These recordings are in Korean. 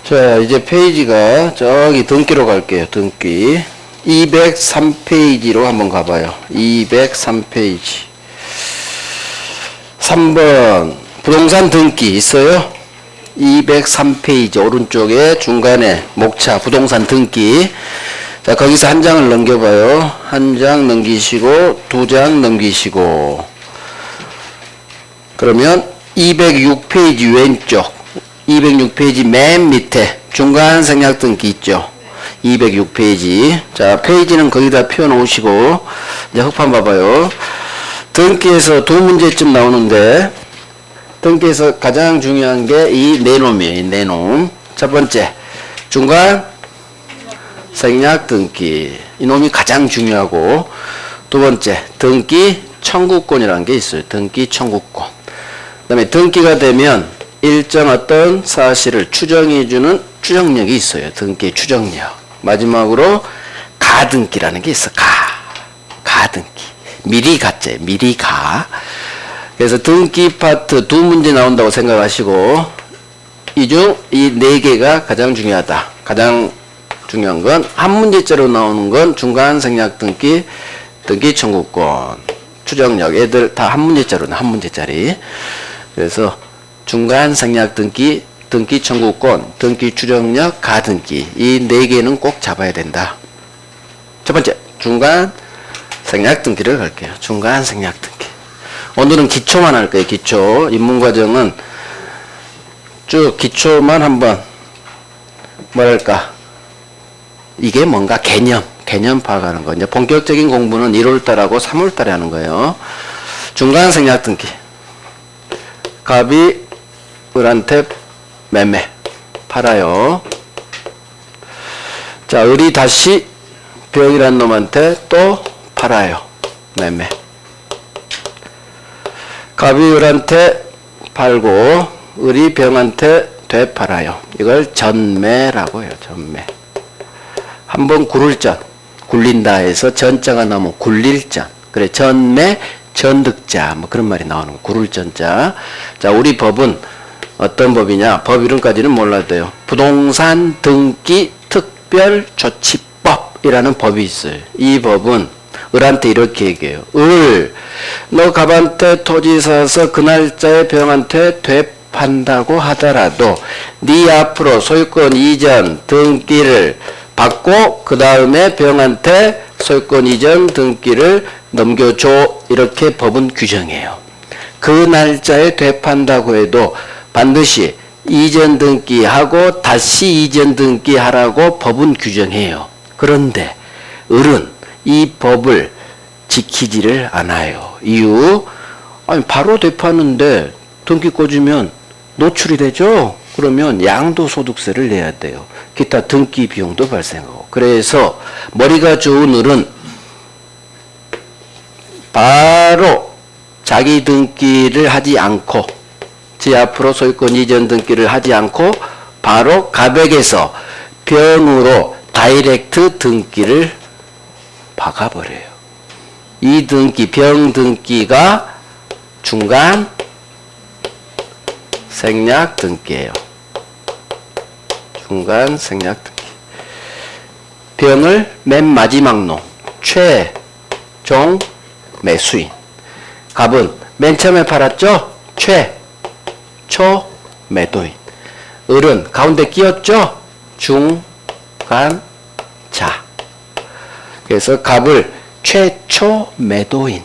자, 이제 페이지가 저기 등기로 갈게요. 등기 203페이지로 한번 가봐요. 203페이지 3번 부동산 등기 있어요? 203페이지 오른쪽에 중간에 목차 부동산 등기. 자, 거기서 한 장을 넘겨봐요. 한 장 넘기시고 두 장 넘기시고 그러면 206페이지 왼쪽 206페이지 맨 밑에 중간 생략 등기 있죠. 206페이지. 자, 페이지는 거기다 펴 놓으시고 이제 흑판 봐봐요. 등기에서 두 문제쯤 나오는데 등기에서 가장 중요한 게 이 내놈이에요. 이 내놈. 첫 번째 중간 생략 등기. 이놈이 가장 중요하고 두 번째 등기 청구권이라는 게 있어요. 등기 청구권. 그 다음에 등기가 되면 일정 어떤 사실을 추정해주는 추정력이 있어요. 등기 추정력. 마지막으로 가등기라는 게 있어. 가등기. 미리 가째. 미리 가. 그래서 등기 파트 두 문제 나온다고 생각하시고 이 중 이 네 개가 가장 중요하다. 가장 중요한 건 한 문제짜리로 나오는 건 중간 생략 등기, 등기 청구권, 추정력. 애들 다 한 문제짜리로 한 문제짜리. 그래서 중간 생략 등기, 등기 청구권, 등기 추정력, 가등기. 이 네 개는 꼭 잡아야 된다. 첫 번째, 중간 생략 등기를 갈게요. 중간 생략 등기. 오늘은 기초만 할 거예요. 기초. 입문과정은 쭉 기초만 한번 뭐랄까 이게 뭔가 개념 파악하는 거. 이제 본격적인 공부는 1월달하고 3월달에 하는 거예요. 중간 생략 등기. 갑이 을한테 매매 팔아요. 자, 을이 다시 병이란 놈한테 또 팔아요. 매매. 갑이 을한테 팔고 을이 병한테 되팔아요. 이걸 전매라고 해요. 전매. 한번 굴을전, 굴린다 해서 전자가 나오면 굴릴전. 그래, 전매, 전득자 뭐 그런 말이 나오는 거. 굴을전자. 자, 우리 법은 어떤 법이냐? 법 이름까지는 몰라도 돼요. 부동산 등기 특별조치법이라는 법이 있어요. 이 법은 을한테 이렇게 얘기해요. 을, 너 갑한테 토지 사서 그 날짜에 병한테 되판다고 하더라도 네 앞으로 소유권 이전 등기를 받고 그 다음에 병한테 소유권 이전 등기를 넘겨줘. 이렇게 법은 규정해요. 그 날짜에 되판다고 해도 반드시 이전 등기하고 다시 이전 등기하라고 법은 규정해요. 그런데 을은 이 법을 지키지를 않아요. 이유? 아니 바로 되파는데 등기 꽂으면 노출이 되죠? 그러면 양도소득세를 내야 돼요. 기타 등기 비용도 발생하고. 그래서 머리가 좋은 을은 바로 자기 등기를 하지 않고 제 앞으로 소유권 이전 등기를 하지 않고 바로 갑에게서 병으로 다이렉트 등기를 박아버려요. 이 등기, 병 등기가 중간 생략 등기예요. 중간 생략 등기. 병을 맨 마지막 놈, 최종 매수인. 갑은 맨 처음에 팔았죠? 최초 매도인. 을은 가운데 끼었죠? 중간 자. 그래서 갑을 최초 매도인,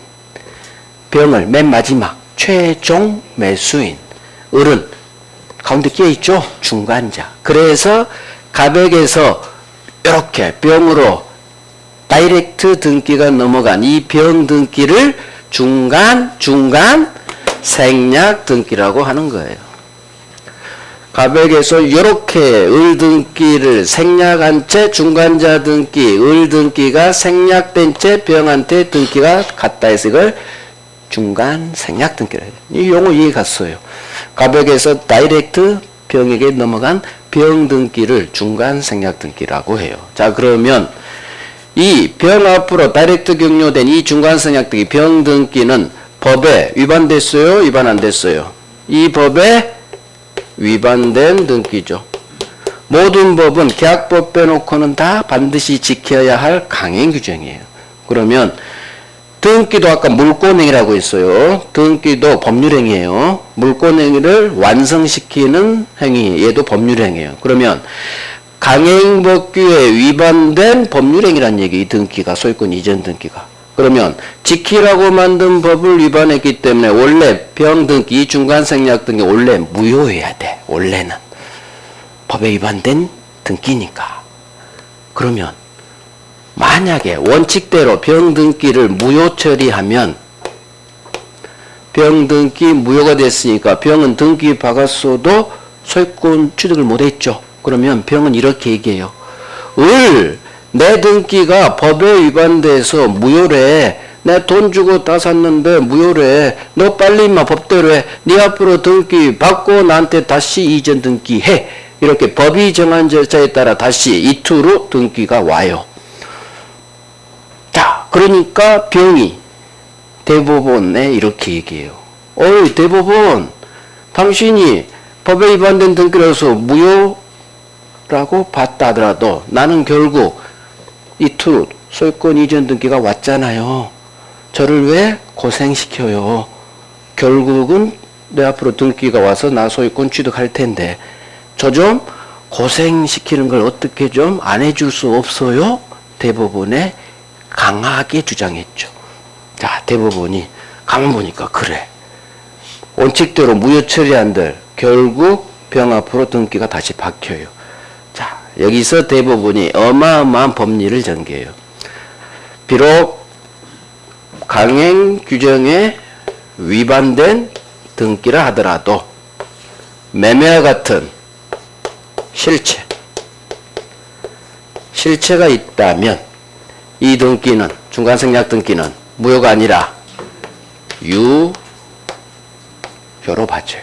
병을 맨 마지막 최종 매수인, 을은 가운데 끼어있죠? 중간자. 그래서 갑에게서 이렇게 병으로 다이렉트 등기가 넘어간 이 병 등기를 중간 생략 등기라고 하는 거예요. 갑에게서 이렇게 을 등기를 생략한 채 중간자 등기, 을 등기가 생략된 채 병한테 등기가 갔다 해서 이걸 중간 생략 등기라 해요. 이 용어 이해 갔어요. 가벽에서 다이렉트 병에게 넘어간 병 등기를 중간 생략 등기라고 해요. 자, 그러면 이 병 앞으로 다이렉트 경료된 이 중간 생략 등기, 병 등기는 법에 위반됐어요? 위반 안 됐어요? 이 법에 위반된 등기죠. 모든 법은 계약법 빼놓고는 다 반드시 지켜야 할 강행 규정이에요. 그러면 등기도 아까 물권행위라고 했어요. 등기도 법률행위예요. 물권행위를 완성시키는 행위, 얘도 법률행위예요. 그러면 강행법규에 위반된 법률행위란 얘기, 이 등기가, 소유권 이전 등기가. 그러면 지키라고 만든 법을 위반했기 때문에 원래 병등기, 중간생략 등기 원래 무효해야 돼. 원래는 법에 위반된 등기니까. 그러면 만약에 원칙대로 병등기를 무효 처리하면 병등기 무효가 됐으니까 병은 등기 박았어도 소유권 취득을 못했죠. 그러면 병은 이렇게 얘기해요. 내 등기가 법에 위반돼서 무효래. 내 돈 주고 다 샀는데 무효래. 너 빨리 임마 법대로 해. 네 앞으로 등기 받고 나한테 다시 이전 등기해. 이렇게 법이 정한 절차에 따라 다시 이투로 등기가 와요. 자, 그러니까 병이 대법원에 이렇게 얘기해요. 어이 대법원, 당신이 법에 위반된 등기라서 무효라고 봤다 하더라도 나는 결국 이투 소유권 이전 등기가 왔잖아요. 저를 왜 고생시켜요? 결국은 내 앞으로 등기가 와서 나 소유권 취득할 텐데 저 좀 고생시키는 걸 어떻게 좀 안 해줄 수 없어요? 대법원에 강하게 주장했죠. 자, 대법원이 가만 보니까 그래. 원칙대로 무효 처리한들 결국 병 앞으로 등기가 다시 박혀요. 자, 여기서 대법원이 어마어마한 법리를 전개해요. 비록 강행 규정에 위반된 등기라 하더라도 매매와 같은 실체가 있다면 이 등기는, 중간생략 등기는 무효가 아니라 유효로 봐줘요.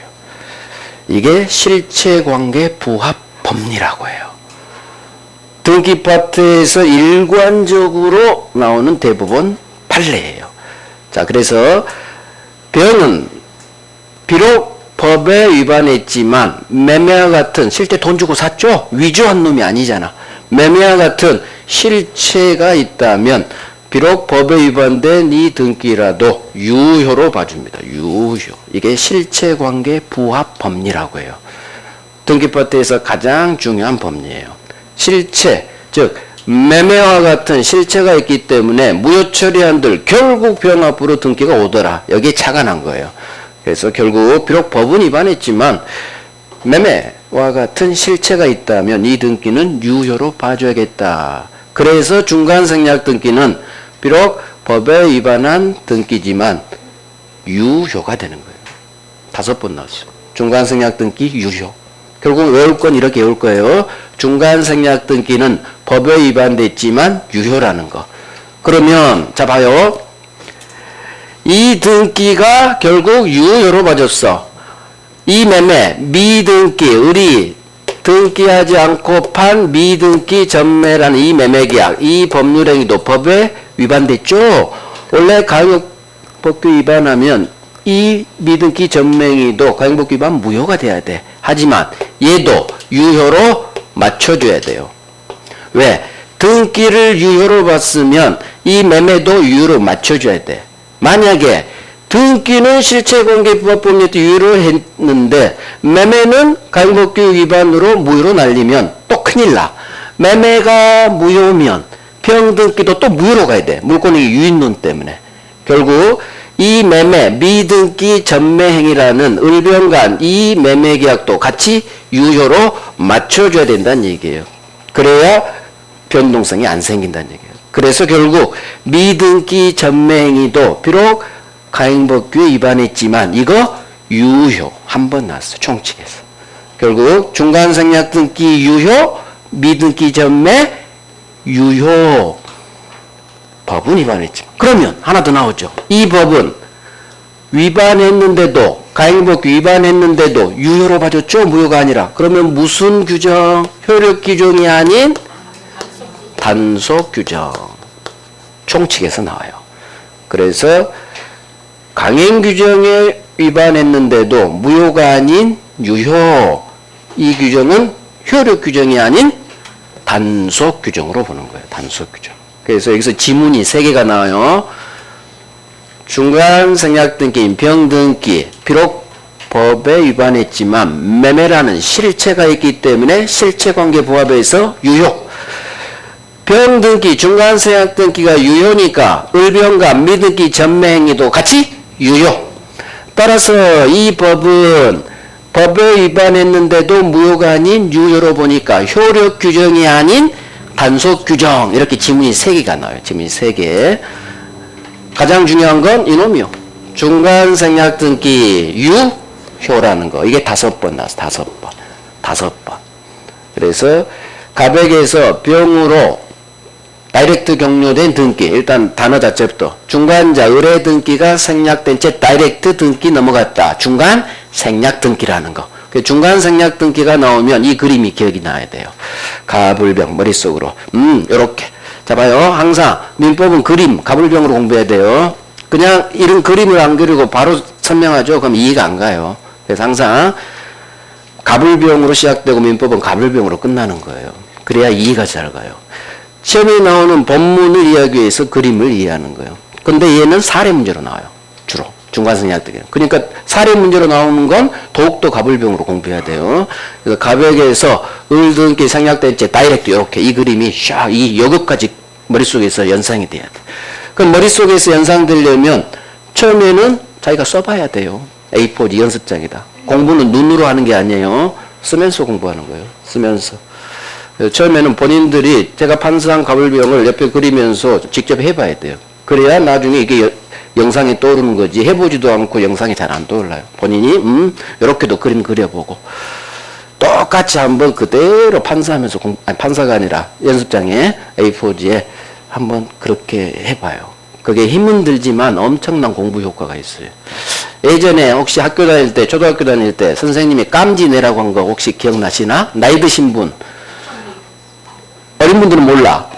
이게 실체관계 부합 법리라고 해요. 등기 파트에서 일관적으로 나오는 대법원 판례예요. 자, 그래서 병은 비록 법에 위반했지만 매매와 같은, 실제 돈 주고 샀죠? 위조한 놈이 아니잖아. 매매와 같은 실체가 있다면 비록 법에 위반된 이 등기라도 유효로 봐줍니다. 유효. 이게 실체관계 부합 법리라고 해요. 등기 파트에서 가장 중요한 법리예요. 실체, 즉 매매와 같은 실체가 있기 때문에 무효 처리한들 결국 병 앞으로 등기가 오더라. 여기에 차가 난 거예요. 그래서 결국 비록 법은 위반했지만 매매와 같은 실체가 있다면 이 등기는 유효로 봐줘야겠다. 그래서 중간생략 등기는 비록 법에 위반한 등기지만 유효가 되는 거예요. 5번 나왔어요. 중간생략 등기 유효. 결국 외울 건 이렇게 외울 거예요. 중간생략 등기는 법에 위반됐지만 유효라는 거. 그러면 자 봐요. 이 등기가 결국 유효로 봐줬어. 이 매매 미등기, 을이 등기하지 않고 판 미등기 전매라는 이 매매계약, 이 법률행위도 법에 위반됐죠. 원래 가행법규 위반하면 이 미등기 전매행위도 가행법규 위반 무효가 돼야 돼. 하지만 얘도 유효로 맞춰줘야 돼요. 왜? 등기를 유효로 봤으면 이 매매도 유효로 맞춰줘야 돼. 만약에 등기는 실체관계부합법률에 유효를 했는데 매매는 가행법규 위반으로 무효로 날리면 또 큰일 나. 매매가 무효면 병등기도 또 무효로 가야 돼. 물권행위 유인론 때문에. 결국 이 매매 미등기 전매행위라는 을병간 이 매매계약도 같이 유효로 맞춰줘야 된다는 얘기예요. 그래야 변동성이 안 생긴다는 얘기예요. 그래서 결국 미등기 전매행위도 비록 가행법규에 위반했지만 이거 유효 한 번 나왔어. 총칙에서. 결국 중간생략 등기 유효, 미등기 전매 유효. 법은 위반했지만. 그러면 하나 더 나오죠. 이 법은 위반했는데도, 가행법 위반했는데도 유효로 봐줬죠? 무효가 아니라. 그러면 무슨 규정? 효력 규정이 아닌 단속 규정. 총칙에서 나와요. 그래서 강행 규정에 위반했는데도 무효가 아닌 유효. 이 규정은 효력 규정이 아닌 단속 규정으로 보는 거예요. 단속 규정. 그래서 여기서 지문이 3개가 나와요. 중간 생략 등기인 병 등기. 비록 법에 위반했지만 매매라는 실체가 있기 때문에 실체관계 부합에서 유효. 병 등기, 중간 생략 등기가 유효니까 을병과 미등기 전매 행위도 같이 유효. 따라서 이 법은 법에 위반했는데도 무효가 아닌 유효로 보니까 효력 규정이 아닌 단속 규정. 이렇게 지문이 3개가 나와요. 지문이 3개. 가장 중요한 건 이놈이요. 중간 생략 등기 유효라는 거. 이게 5번 나왔어. 5번. 그래서 가백에서 병으로 다이렉트 격려된 등기. 일단 단어 자체부터 중간자 의뢰 등기가 생략된 채 다이렉트 등기 넘어갔다. 중간 생략 등기라는 거. 중간 생략 등기가 나오면 이 그림이 기억이 나야 돼요. 가불병 머릿속으로. 요렇게. 자 봐요. 항상 민법은 그림, 가불병으로 공부해야 돼요. 그냥 이런 그림을 안 그리고 바로 설명하죠. 그럼 이해가 안 가요. 그래서 항상 가불병으로 시작되고 민법은 가불병으로 끝나는 거예요. 그래야 이해가 잘 가요. 시험에 나오는 본문을 이해하기 위해서 그림을 이해하는 거예요. 근데 얘는 사례 문제로 나와요. 주로. 중간생략 등기. 그러니까 사례 문제로 나오는 건 더욱더 가불병으로 공부해야 돼요. 그래서 가백에서 을 등기 생략된 채 다이렉트 이렇게 이 그림이 이 여기까지 머릿속에서 연상이 돼야 돼. 그럼 머릿속에서 연상되려면 처음에는 자기가 써봐야 돼요. A4 연습장이다. 공부는 눈으로 하는 게 아니에요. 쓰면서 공부하는 거예요. 쓰면서. 처음에는 본인들이 제가 판사한 가불병을 옆에 그리면서 직접 해봐야 돼요. 그래야 나중에 이게 영상이 떠오르는 거지. 해보지도 않고 영상이 잘 안 떠올라요. 본인이 이렇게도 그림 그려보고 똑같이 한번 그대로 판사하면서 판사가 아니라 연습장에 A4지에 한번 그렇게 해봐요. 그게 힘은 들지만 엄청난 공부 효과가 있어요. 예전에 혹시 학교 다닐 때, 초등학교 다닐 때 선생님이 깜지 내라고 한 거 혹시 기억나시나? 나이 드신 분. 어린 분들은 몰라.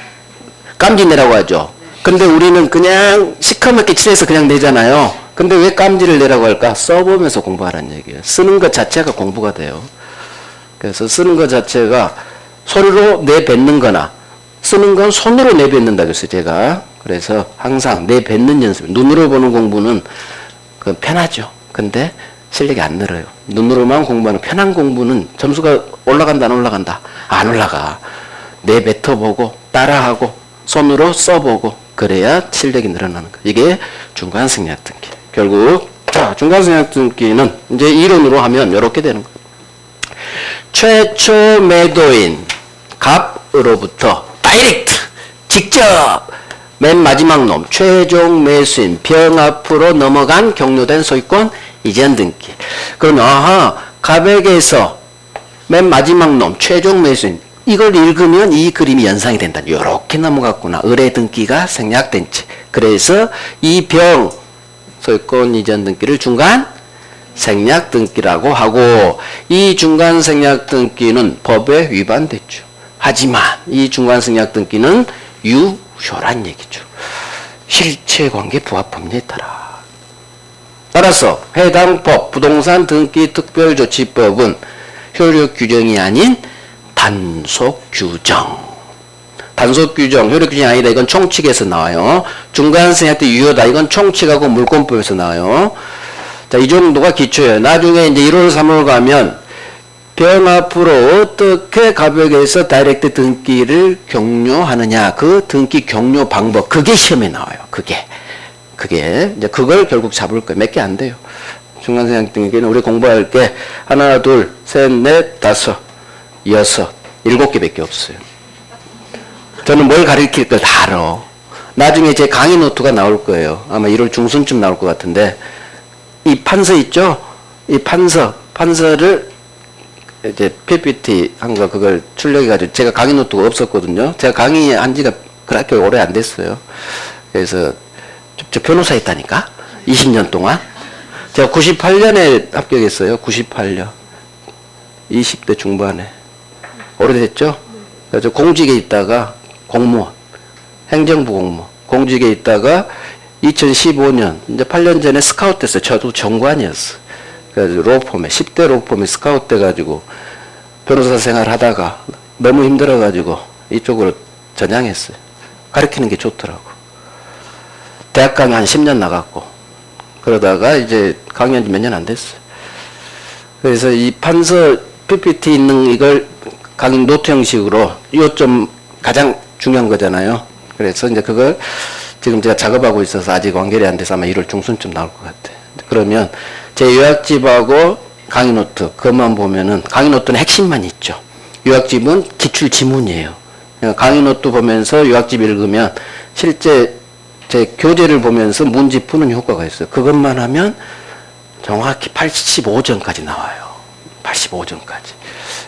깜지 내라고 하죠. 근데 우리는 그냥 시커멓게 칠해서 그냥 내잖아요. 근데 왜 깜지를 내라고 할까? 써보면서 공부하라는 얘기예요. 쓰는 것 자체가 공부가 돼요. 그래서 쓰는 것 자체가 소리로 내뱉는 거나 쓰는 건 손으로 내뱉는다 그랬어요, 제가. 그래서 항상 내뱉는 연습. 눈으로 보는 공부는 그 편하죠. 근데 실력이 안 늘어요. 눈으로만 공부하는 편한 공부는 점수가 올라간다, 안 올라간다? 안 올라가. 내뱉어보고 따라하고 손으로 써보고 그래야 실력이 늘어나는 거예요. 이게 중간 생략 등기. 결국 자 중간 생략 등기는 이제 이론으로 하면 이렇게 되는 거예요. 최초 매도인 갑으로부터 다이렉트 직접 맨 마지막 놈 최종 매수인 병 앞으로 넘어간 격려된 소유권 이전 등기. 그러면 갑에게서 맨 마지막 놈 최종 매수인 이걸 읽으면 이 그림이 연상이 된다. 요렇게 넘어갔구나. 의뢰 등기가 생략된 채. 그래서 이 병 소유권 이전 등기를 중간 생략 등기라고 하고 이 중간 생략 등기는 법에 위반됐죠. 하지만 이 중간 생략 등기는 유효란 얘기죠. 실체관계 부합법리에 따라. 따라서 해당 법 부동산 등기 특별조치법은 효력 규정이 아닌 단속 규정. 단속 규정, 효력 규정이 아니다. 이건 총칙에서 나와요. 중간 생략 때 유효다. 이건 총칙하고 물권법에서 나와요. 자, 이 정도가 기초예요. 나중에 이제 1월, 3월 가면 병 앞으로 어떻게 가벽에서 다이렉트 등기를 격려하느냐. 그 등기 격려 방법. 그게 시험에 나와요. 그게. 이제 그걸 결국 잡을 거예요. 몇 개 안 돼요. 중간 생략 등기는 우리 공부할 게 하나, 둘, 셋, 넷, 다섯, 여섯, 7개밖에 없어요. 저는 뭘 가르칠 걸 다 알아. 나중에 제 강의 노트가 나올 거예요. 아마 1월 중순쯤 나올 것 같은데 이 판서 있죠? 이 판서를 이제 PPT 한 거 그걸 출력해가지고 제가 강의 노트가 없었거든요. 제가 강의한 지가 그렇게 오래 안 됐어요. 그래서 저 변호사 했다니까? 20년 동안. 제가 98년에 합격했어요. 98년. 20대 중반에. 오래됐죠? 그래서 공직에 있다가 공무원, 행정부 공무원, 공직에 있다가 2015년, 이제 8년 전에 스카웃 됐어요. 저도 정관이었어. 그래서 로펌에, 10대 로펌에 스카웃 돼가지고 변호사 생활 하다가 너무 힘들어가지고 이쪽으로 전향했어요. 가르치는 게 좋더라고. 대학 가면 한 10년 나갔고, 그러다가 이제 강의한 지 몇 년 안 됐어요. 그래서 이 판서 PPT 있는 이걸 강의 노트 형식으로 요점 가장 중요한 거잖아요. 그래서 이제 그걸 지금 제가 작업하고 있어서 아직 완결이 안 돼서 아마 1월 중순쯤 나올 것 같아. 그러면 제 요약집하고 강의 노트 그것만 보면은 강의 노트는 핵심만 있죠. 요약집은 기출 지문이에요. 강의 노트 보면서 요약집 읽으면 실제 제 교재를 보면서 문제 푸는 효과가 있어요. 그것만 하면 정확히 85점까지 나와요. 85점까지.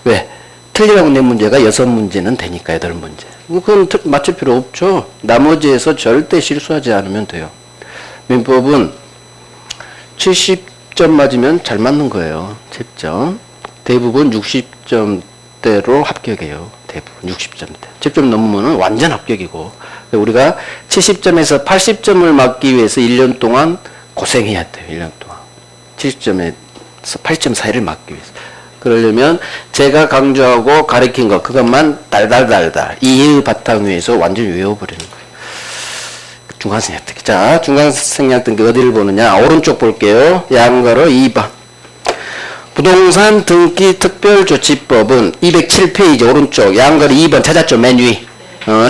왜? 틀리라고 낸 문제가 6문제는 되니까 8문제. 그건 맞출 필요 없죠. 나머지에서 절대 실수하지 않으면 돼요. 민법은 70점 맞으면 잘 맞는 거예요. 70점. 대부분 60점대로 합격해요. 대부분 60점대. 10점 넘으면 완전 합격이고. 우리가 70점에서 80점을 맞기 위해서 1년 동안 고생해야 돼요. 1년 동안. 70점에서 80점 사이를 맞기 위해서. 그러려면 제가 강조하고 가르친 거 그것만 달달달달 이해의 바탕 위에서 완전히 외워버리는 거예요. 중간생략 등기. 자, 중간생략 등기 어디를 보느냐. 오른쪽 볼게요. 양가로 2번. 부동산 등기 특별조치법은 207페이지 오른쪽 양가로 2번 찾았죠. 맨 위.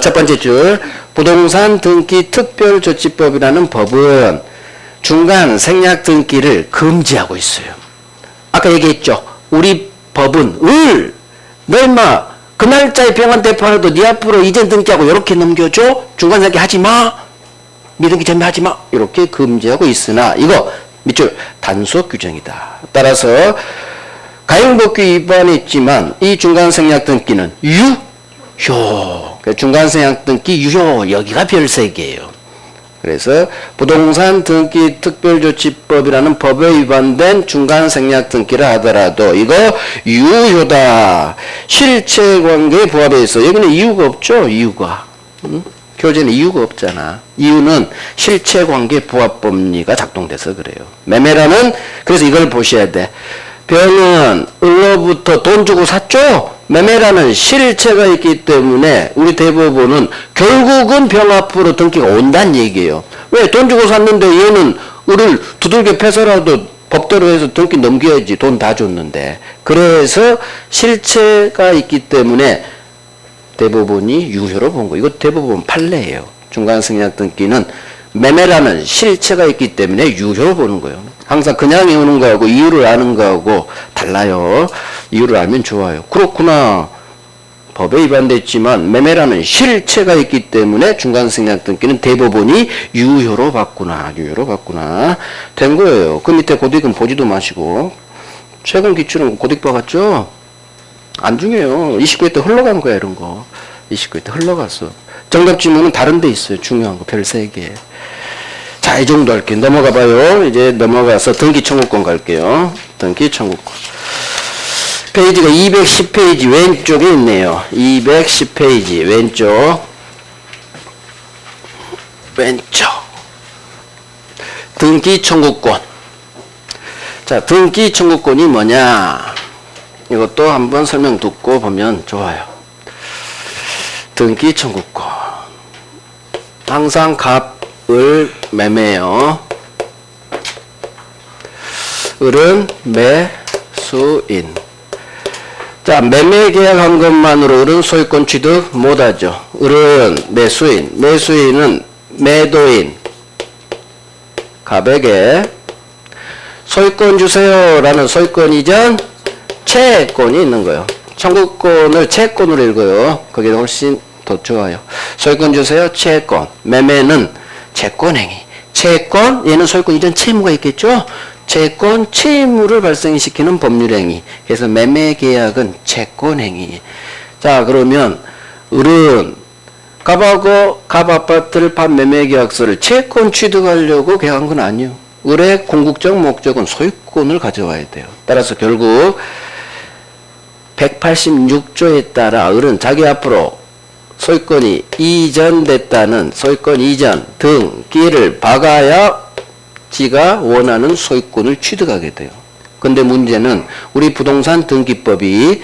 첫 번째 줄. 부동산 등기 특별조치법이라는 법은 중간 생략 등기를 금지하고 있어요. 아까 얘기했죠. 우리 법은 너 임마 그 날짜에 병원 대표하도 네 앞으로 이전 등기하고 이렇게 넘겨줘. 중간 생략 하지 마. 미등기 전매 하지 마. 이렇게 금지하고 있으나 이거 밑줄 단속 규정이다. 따라서 가용법규 위반했지만 이 중간 생략 등기는 유효. 중간 생략 등기 유효. 여기가 별색이에요. 그래서 부동산 등기 특별조치법이라는 법에 위반된 중간 생략 등기를 하더라도 이거 유효다. 실체관계에 부합해 있어. 여기는 이유가 없죠. 이유가. 교재는 이유가 없잖아. 이유는 실체관계 부합법리가 작동돼서 그래요. 매매라는 그래서 이걸 보셔야 돼. 병은 을로부터 돈 주고 샀죠? 매매라는 실체가 있기 때문에 우리 대법원은 결국은 병 앞으로 등기가 온다는 얘기예요. 왜? 돈 주고 샀는데 얘는 을을 두들겨 패서라도 법대로 해서 등기 넘겨야지. 돈 다 줬는데. 그래서 실체가 있기 때문에 대법원이 유효로 본 거예요. 이거 대법원 판례예요. 중간생략 등기는 매매라는 실체가 있기 때문에 유효로 보는 거예요. 항상 그냥 외우는 거하고 이유를 아는 거하고 달라요. 이유를 알면 좋아요. 그렇구나. 법에 위반됐지만 매매라는 실체가 있기 때문에 중간생략 등기는 대법원이 유효로 봤구나. 유효로 봤구나. 된 거예요. 그 밑에 고딕은 보지도 마시고. 최근 기출은 고딕 봐갔죠? 안 중요해요. 29회 때 흘러간 거야, 이런 거. 29회 때 흘러갔어. 정답 지문은 다른 데 있어요. 중요한 거, 별 3개. 자, 이 정도 할게요. 넘어가 봐요. 이제 넘어가서 등기 청구권 갈게요. 등기 청구권. 페이지가 210페이지 왼쪽에 있네요. 210페이지 왼쪽. 왼쪽. 등기 청구권. 자, 등기 청구권이 뭐냐? 이것도 한번 설명 듣고 보면 좋아요. 등기 청구권. 항상 갑을 매매요. 을은 매수인. 자, 매매 계약한 것만으로 을은 소유권 취득 못하죠. 을은 매수인. 매수인은 매도인. 갑에게 소유권 주세요라는 소유권 이전 채권이 있는 거예요. 청구권을 채권으로 읽어요. 그게 훨씬 더 좋아요. 소유권 주세요. 채권. 매매는 채권행위. 채권, 얘는 소유권 이전 채무가 있겠죠? 채권, 채무를 발생시키는 법률행위. 그래서 매매계약은 채권행위. 자, 그러면 을은 갑하고 갑 아파트를 판 매매계약서를 채권 취득하려고 계약한 건 아니에요. 을의 궁극적 목적은 소유권을 가져와야 돼요. 따라서 결국 186조에 따라 을은 자기 앞으로 소유권이 이전됐다는 소유권 이전 등기를 박아야 지가 원하는 소유권을 취득하게 돼요. 근데 문제는 우리 부동산 등기법이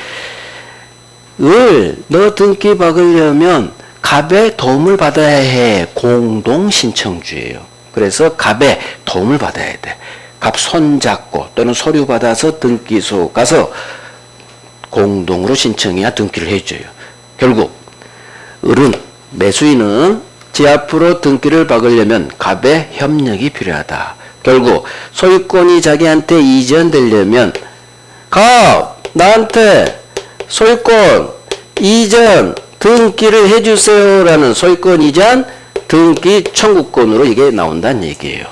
너 등기 박으려면 갑의 도움을 받아야 해. 공동신청주예요. 그래서 갑의 도움을 받아야 돼. 갑 손잡고 또는 서류 받아서 등기소 가서 공동으로 신청해야 등기를 해줘요. 결국 을은 매수인은 지 앞으로 등기를 박으려면 갑의 협력이 필요하다. 결국 소유권이 자기한테 이전되려면 갑 나한테 소유권 이전 등기를 해주세요 라는 소유권 이전 등기 청구권으로 이게 나온다는 얘기예요.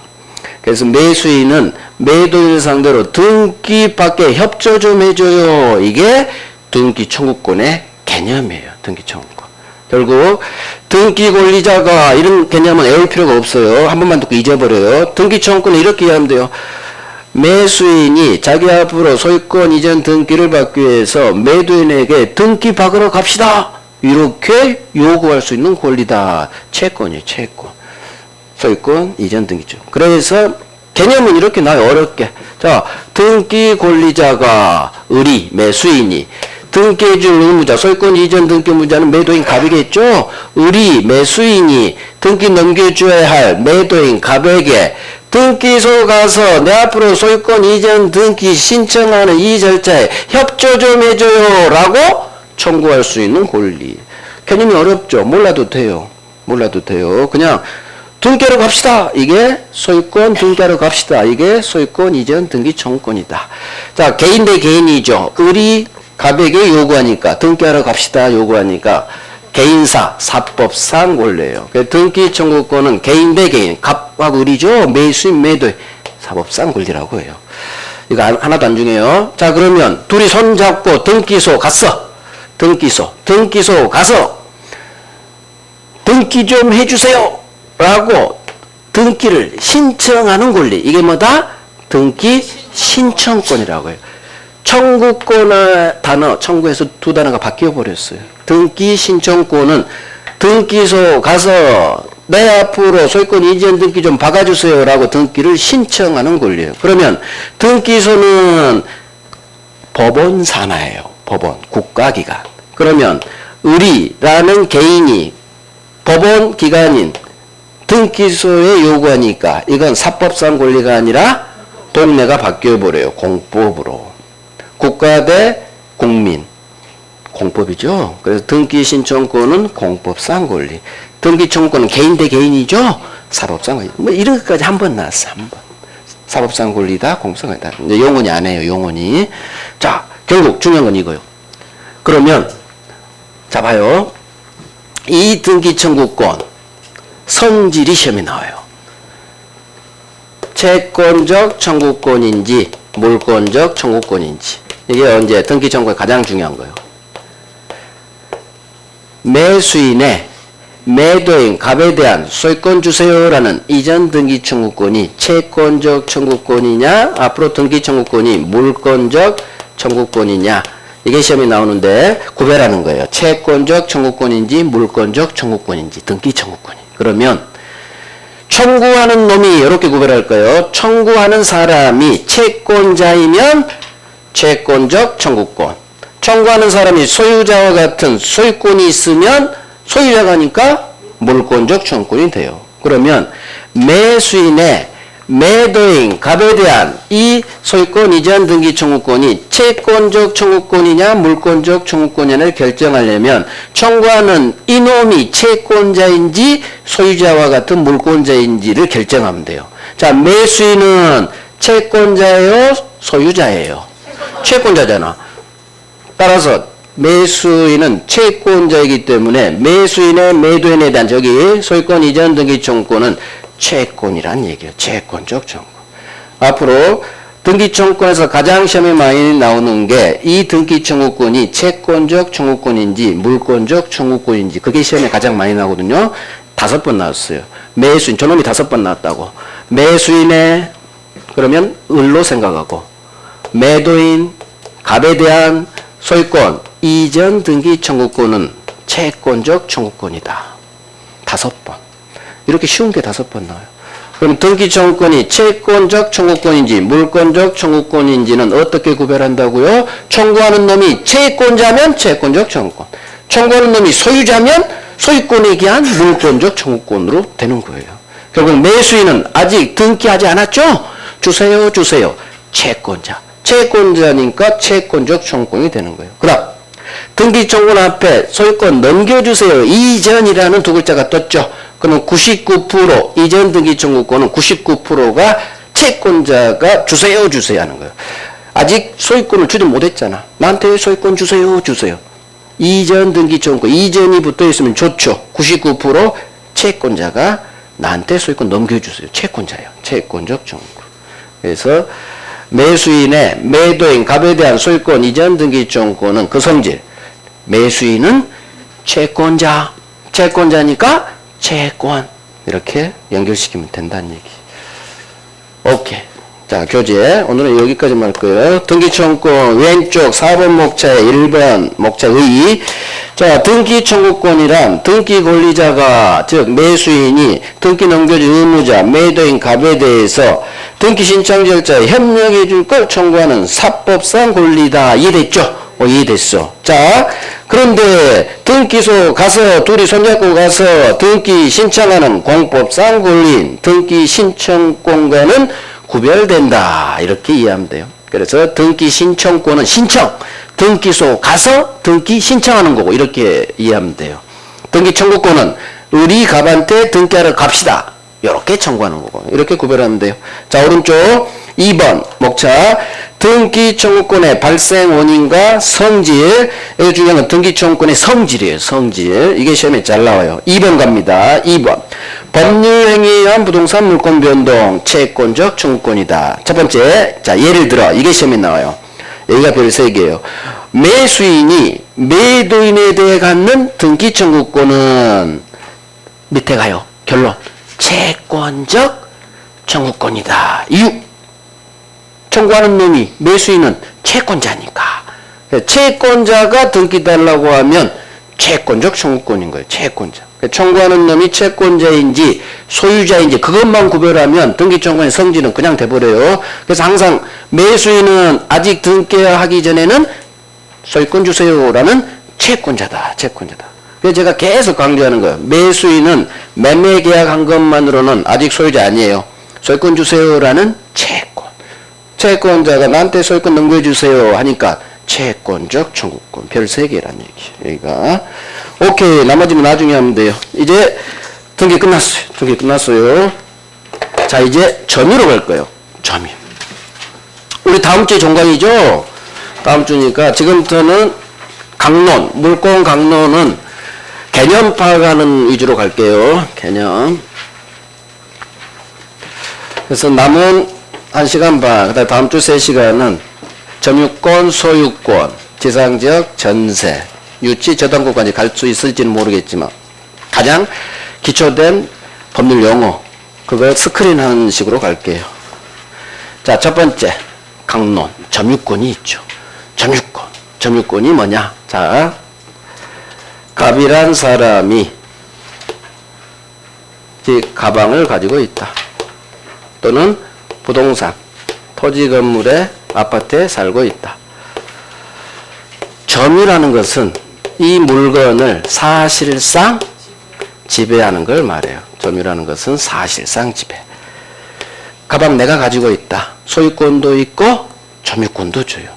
그래서 매수인은 매도인을 상대로 등기 받게 협조 좀 해줘요. 이게 등기 청구권의 개념이에요. 등기 청구권. 결국 등기 권리자가 이런 개념은 외울 필요가 없어요. 한 번만 듣고 잊어버려요. 등기 청구권은 이렇게 이해하면 돼요. 매수인이 자기 앞으로 소유권 이전 등기를 받기 위해서 매도인에게 등기 박으러 갑시다. 이렇게 요구할 수 있는 권리다. 채권이에요. 채권. 소유권 이전 등기죠. 그래서 개념은 이렇게 나와요. 어렵게. 자, 등기 권리자가 을이 매수인이 등기해줄 의무자 소유권 이전 등기 의무자는 매도인 갑이겠죠. 을이 매수인이 등기 넘겨줘야 할 매도인 갑에게 등기소 가서 내 앞으로 소유권 이전 등기 신청하는 이 절차에 협조 좀 해줘요 라고 청구할 수 있는 권리. 개념이 어렵죠. 몰라도 돼요. 몰라도 돼요. 그냥 등기하러 갑시다. 이게 소유권 등기하러 갑시다. 이게 소유권 이전 등기 청구권이다. 자, 개인 대 개인이죠. 을이 갑에게 요구하니까 등기하러 갑시다 요구하니까 개인사 사법상 권리예요. 등기 청구권은 개인 대 개인 갑하고 을이죠. 매수인 매도인 사법상 권리라고 해요. 이거 하나도 안 중요해요. 자, 그러면 둘이 손잡고 등기소 갔어. 등기소 가서 등기 좀 해주세요 라고 등기를 신청하는 권리. 이게 뭐다? 등기 신청권이라고 해요. 청구권의 단어, 청구에서 두 단어가 바뀌어 버렸어요. 등기 신청권은 등기소 가서 내 앞으로 소유권 이전 등기 좀 박아주세요 라고 등기를 신청하는 권리예요. 그러면 등기소는 법원 산하예요. 법원, 국가기관. 그러면 을이라는 개인이 법원 기관인 등기소에 요구하니까 이건 사법상 권리가 아니라 동네가 바뀌어버려요. 공법으로. 국가 대 국민. 공법이죠. 그래서 등기 신청권은 공법상 권리. 등기 청구권은 개인 대 개인이죠. 사법상 권리. 뭐 이런 것까지 한 번 나왔어. 한 번. 사법상 권리다. 공법상 권리다. 이제 용어니 안 해요. 용어니. 자, 결국 중요한 건 이거요. 그러면 자 봐요. 이 등기 청구권 성질이 시험에 나와요. 채권적 청구권인지 물권적 청구권인지. 이게 언제 등기 청구가 가장 중요한 거예요. 매수인의 매도인 갑에 대한 소유권 주세요라는 이전 등기 청구권이 채권적 청구권이냐 앞으로 등기 청구권이 물권적 청구권이냐 이게 시험에 나오는데 구별하는 거예요. 채권적 청구권인지 물권적 청구권인지 등기 청구권이. 그러면 청구하는 놈이 이렇게 구별할 거예요. 청구하는 사람이 채권자이면 채권적 청구권. 청구하는 사람이 소유자와 같은 소유권이 있으면 소유자가니까 물권적 청구권이 돼요. 그러면 매수인의 매도인 갑에 대한 이 소유권 이전 등기 청구권이 채권적 청구권이냐 물권적 청구권이냐를 결정하려면 청구하는 이놈이 채권자인지 소유자와 같은 물권자인지를 결정하면 돼요. 자, 매수인은 채권자예요? 소유자예요? 채권자잖아. 따라서 매수인은 채권자이기 때문에 매수인의 매도인에 대한 저기 소유권 이전 등기 청구권은 채권이란 얘기예요. 채권적 청구. 앞으로 등기 청구권에서 가장 시험에 많이 나오는 게 이 등기 청구권이 채권적 청구권인지 물권적 청구권인지 그게 시험에 가장 많이 나오거든요. 5번 나왔어요. 매수인, 저놈이 5번 나왔다고. 매수인의 그러면 을로 생각하고 매도인, 갑에 대한 소유권, 이전 등기 청구권은 채권적 청구권이다. 5번. 이렇게 쉬운 게 5번 나와요. 그럼 등기 청구권이 채권적 청구권인지 물권적 청구권인지는 어떻게 구별한다고요? 청구하는 놈이 채권자면 채권적 청구권, 청구하는 놈이 소유자면 소유권에 기한 물권적 청구권으로 되는 거예요. 결국 매수인은 아직 등기하지 않았죠? 주세요, 주세요. 채권자. 채권자니까 채권적 청구권이 되는 거예요. 그 다음 등기 청구권 앞에 소유권 넘겨주세요. 이전이라는 두 글자가 떴죠. 그러면 99% 이전 등기 청구권은 99%가 채권자가 주세요, 주세요 하는 거예요. 아직 소유권을 주지 못했잖아. 나한테 소유권 주세요, 주세요. 이전 등기 청구권, 이전이 붙어 있으면 좋죠. 99% 채권자가 나한테 소유권 넘겨주세요. 채권자예요. 채권적 청구권. 그래서 매수인의 매도인 갑에 대한 소유권 이전 등기 청구권은 그 성질. 매수인은 채권자. 채권자니까 채권. 이렇게 연결시키면 된다는 얘기. 오케이. 자, 교재. 오늘은 여기까지만 할 거예요. 등기청구권 왼쪽 4번 목차에 1번 목차 의. 자, 등기청구권이란 등기 권리자가, 즉 매수인이 등기 넘겨줄 의무자, 매도인 갑에 대해서 등기 신청 절차에 협력해 줄 걸 청구하는 사법상 권리다. 이해됐죠? 이해됐어. 자, 그런데 등기소 가서 둘이 손잡고 가서 등기 신청하는 공법상 권리인 등기 신청권과는 구별된다. 이렇게 이해하면 돼요. 그래서 등기 신청권은 신청, 등기소 가서 등기 신청하는 거고 이렇게 이해하면 돼요. 등기 청구권은 우리 갑한테 등기하러 갑시다. 이렇게 청구하는 거고 이렇게 구별하면 돼요. 자, 오른쪽 2번 목차 등기 청구권의 발생 원인과 성질. 여기 중요한 건 등기 청구권의 성질이에요. 성질. 이게 시험에 잘 나와요. 2번 갑니다. 2번 법률 행위에 의한 부동산 물권 변동 채권적 청구권이다. 첫 번째, 자, 예를 들어 이게 시험에 나와요. 여기가 별 3개예요. 매수인이 매도인에 대해 갖는 등기 청구권은 밑에 가요. 결론. 채권적 청구권이다. 이유. 청구하는 놈이 매수인은 채권자니까. 채권자가 등기 달라고 하면 채권적 청구권인 거예요. 채권자. 청구하는 놈이 채권자인지 소유자인지 그것만 구별하면 등기 청구권의 성질은 그냥 돼버려요. 그래서 항상 매수인은 아직 등기하기 전에는 소유권 주세요라는 채권자다. 채권자다. 그래서 제가 계속 강조하는 거예요. 매수인은 매매 계약한 것만으로는 아직 소유자 아니에요. 소유권 주세요라는 채권. 채권자가 나한테 소유권 넘겨주세요 하니까 채권적 청구권. 별 3개라는 얘기. 여기가. 오케이. 나머지는 나중에 하면 돼요. 이제 등기 끝났어요. 등기 끝났어요. 자, 이제 점유로 갈 거예요. 점유. 우리 다음 주에 종강이죠? 다음 주니까 지금부터는 강론, 물권 강론은 개념 파악하는 위주로 갈게요. 개념. 그래서 남은 1시간 반, 그다음 다음 주 3시간은 점유권, 소유권, 지상지역, 전세, 유치, 저당권까지 갈 수 있을지는 모르겠지만 가장 기초된 법률 용어 그걸 스크린하는 식으로 갈게요. 자, 첫 번째 강론, 점유권이 있죠. 점유권. 점유권이 뭐냐? 자, 갑이란 사람이 가방을 가지고 있다. 또는 부동산, 토지 건물에 아파트에 살고 있다. 점유라는 것은 이 물건을 사실상 지배하는 걸 말해요. 점유라는 것은 사실상 지배. 가방 내가 가지고 있다. 소유권도 있고 점유권도 줘요.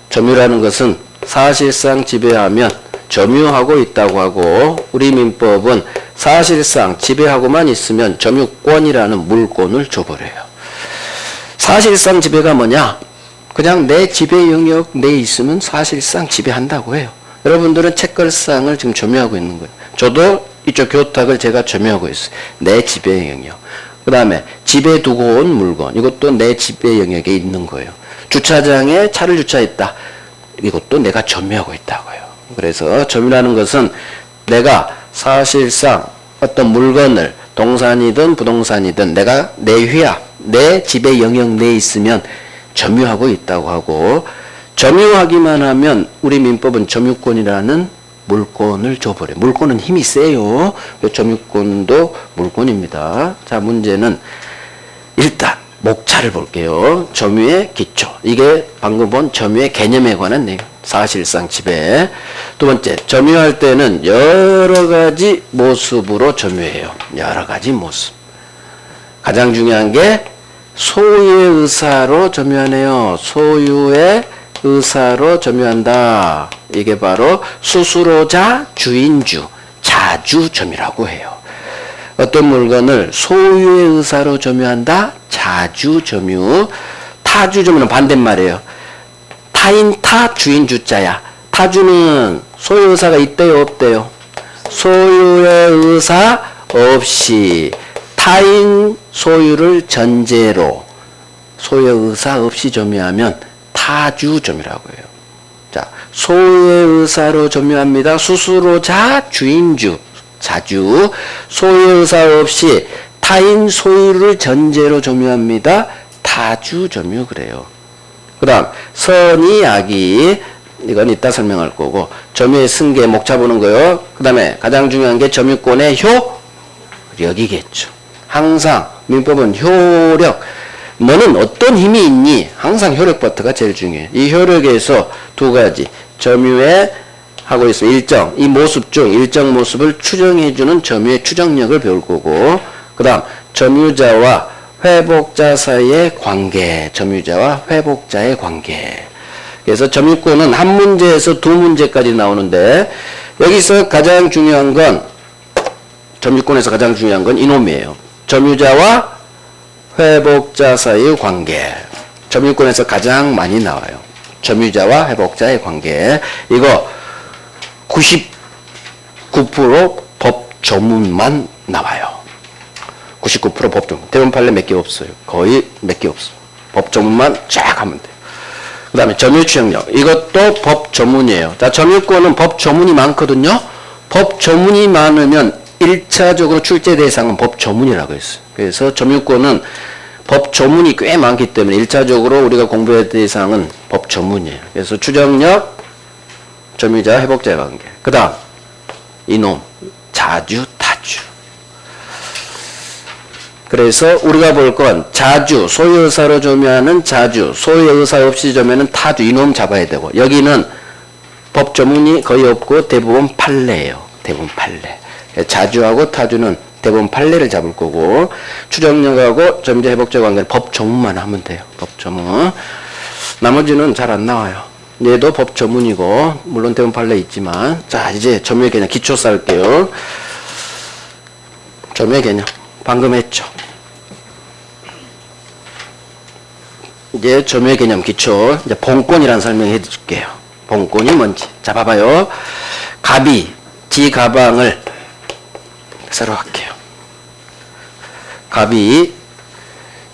점유라는 것은 사실상 지배하면 점유하고 있다고 하고 우리 민법은 사실상 지배하고만 있으면 점유권이라는 물권을 줘버려요. 사실상 지배가 뭐냐? 그냥 내 지배 영역 내에 있으면 사실상 지배한다고 해요. 여러분들은 책걸상을 지금 점유하고 있는 거예요. 저도 이쪽 교탁을 제가 점유하고 있어요. 내 지배 영역. 그 다음에 집에 두고 온 물건. 이것도 내 지배 영역에 있는 거예요. 주차장에 차를 주차했다. 이것도 내가 점유하고 있다고요. 그래서 점유라는 것은 내가 사실상 어떤 물건을 동산이든 부동산이든 내가 내 휘하 내 지배 영역 내에 있으면 점유하고 있다고 하고, 점유하기만 하면 우리 민법은 점유권이라는 물권을 줘버려요. 물권은 힘이 세요. 점유권도 물권입니다. 자, 문제는 일단 목차를 볼게요. 점유의 기초. 이게 방금 본 점유의 개념에 관한 내용. 사실상 지배. 두 번째, 점유할 때는 여러 가지 모습으로 점유해요. 여러 가지 모습. 가장 중요한 게 소유의 의사로 점유하네요. 소유의 의사로 점유한다. 이게 바로 수수로자, 주인주, 자주 점유라고 해요. 어떤 물건을 소유의 의사로 점유한다. 자주 점유. 타주 점유는 반대말이에요. 타인 타, 주인 주자야. 타주는 소유 의사가 있대요, 없대요? 소유의 의사 없이 타인 소유를 전제로 소유의 의사 없이 점유하면 타주 점유라고 해요. 자, 소유의 의사로 점유합니다. 수수로자, 주인주, 자주. 소유의 의사 없이 타인 소유를 전제로 점유합니다. 타주 점유 그래요. 그 다음 선의 악의, 이건 이따 설명할 거고, 점유의 승계 목차 보는 거요. 그 다음에 가장 중요한 게 점유권의 효력이겠죠. 항상 민법은 효력, 너는 어떤 힘이 있니? 항상 효력부터가 제일 중요해. 이 효력에서 두 가지, 점유에 하고 있으면 일정, 이 모습 중 일정 모습을 추정해주는 점유의 추정력을 배울 거고, 그 다음 점유자와 회복자 사이의 관계, 점유자와 회복자의 관계. 그래서 점유권은 한 문제에서 두 문제까지 나오는데, 여기서 가장 중요한 건, 점유권에서 가장 중요한 건 이놈이에요. 점유자와 회복자 사이의 관계. 점유권에서 가장 많이 나와요. 점유자와 회복자의 관계. 이거 99% 법 조문만 나와요. 99% 법 조문. 대부분 판례 몇 개 없어요. 거의 몇 개 없어. 법 조문만 쫙 하면 돼요. 그 다음에 점유 추정력. 이것도 법 조문이에요. 자, 점유권은 법 조문이 많거든요. 법 조문이 많으면 1차적으로 출제 대상은 법 조문이라고 했어요. 그래서 점유권은 법 조문이 꽤 많기 때문에 1차적으로 우리가 공부해야 될 대상은 법 조문이에요. 그래서 추정력, 점유자, 회복자의 관계. 그 다음 이놈, 자주, 타주. 그래서 우리가 볼 건 자주, 소유의사로 점유하는 자주, 소유의사 없이 점유하는 타주, 이놈 잡아야 되고, 여기는 법 조문이 거의 없고 대부분 판례예요. 대부분 판례. 자주하고 타주는 대부분 판례를 잡을 거고, 추정력하고 점유자, 회복자 관계는 법 조문만 하면 돼요. 법 조문. 나머지는 잘 안 나와요. 얘도 법 조문이고, 물론 대부분 판례 있지만. 자, 이제 점유의 개념 기초 쌓을게요. 점유의 개념 방금 했죠. 이제 점유의 개념 기초, 이제 본권이라는 설명해 줄게요. 본권이 뭔지. 자, 봐봐요. 갑이 지 가방을 새로 할게요. 갑이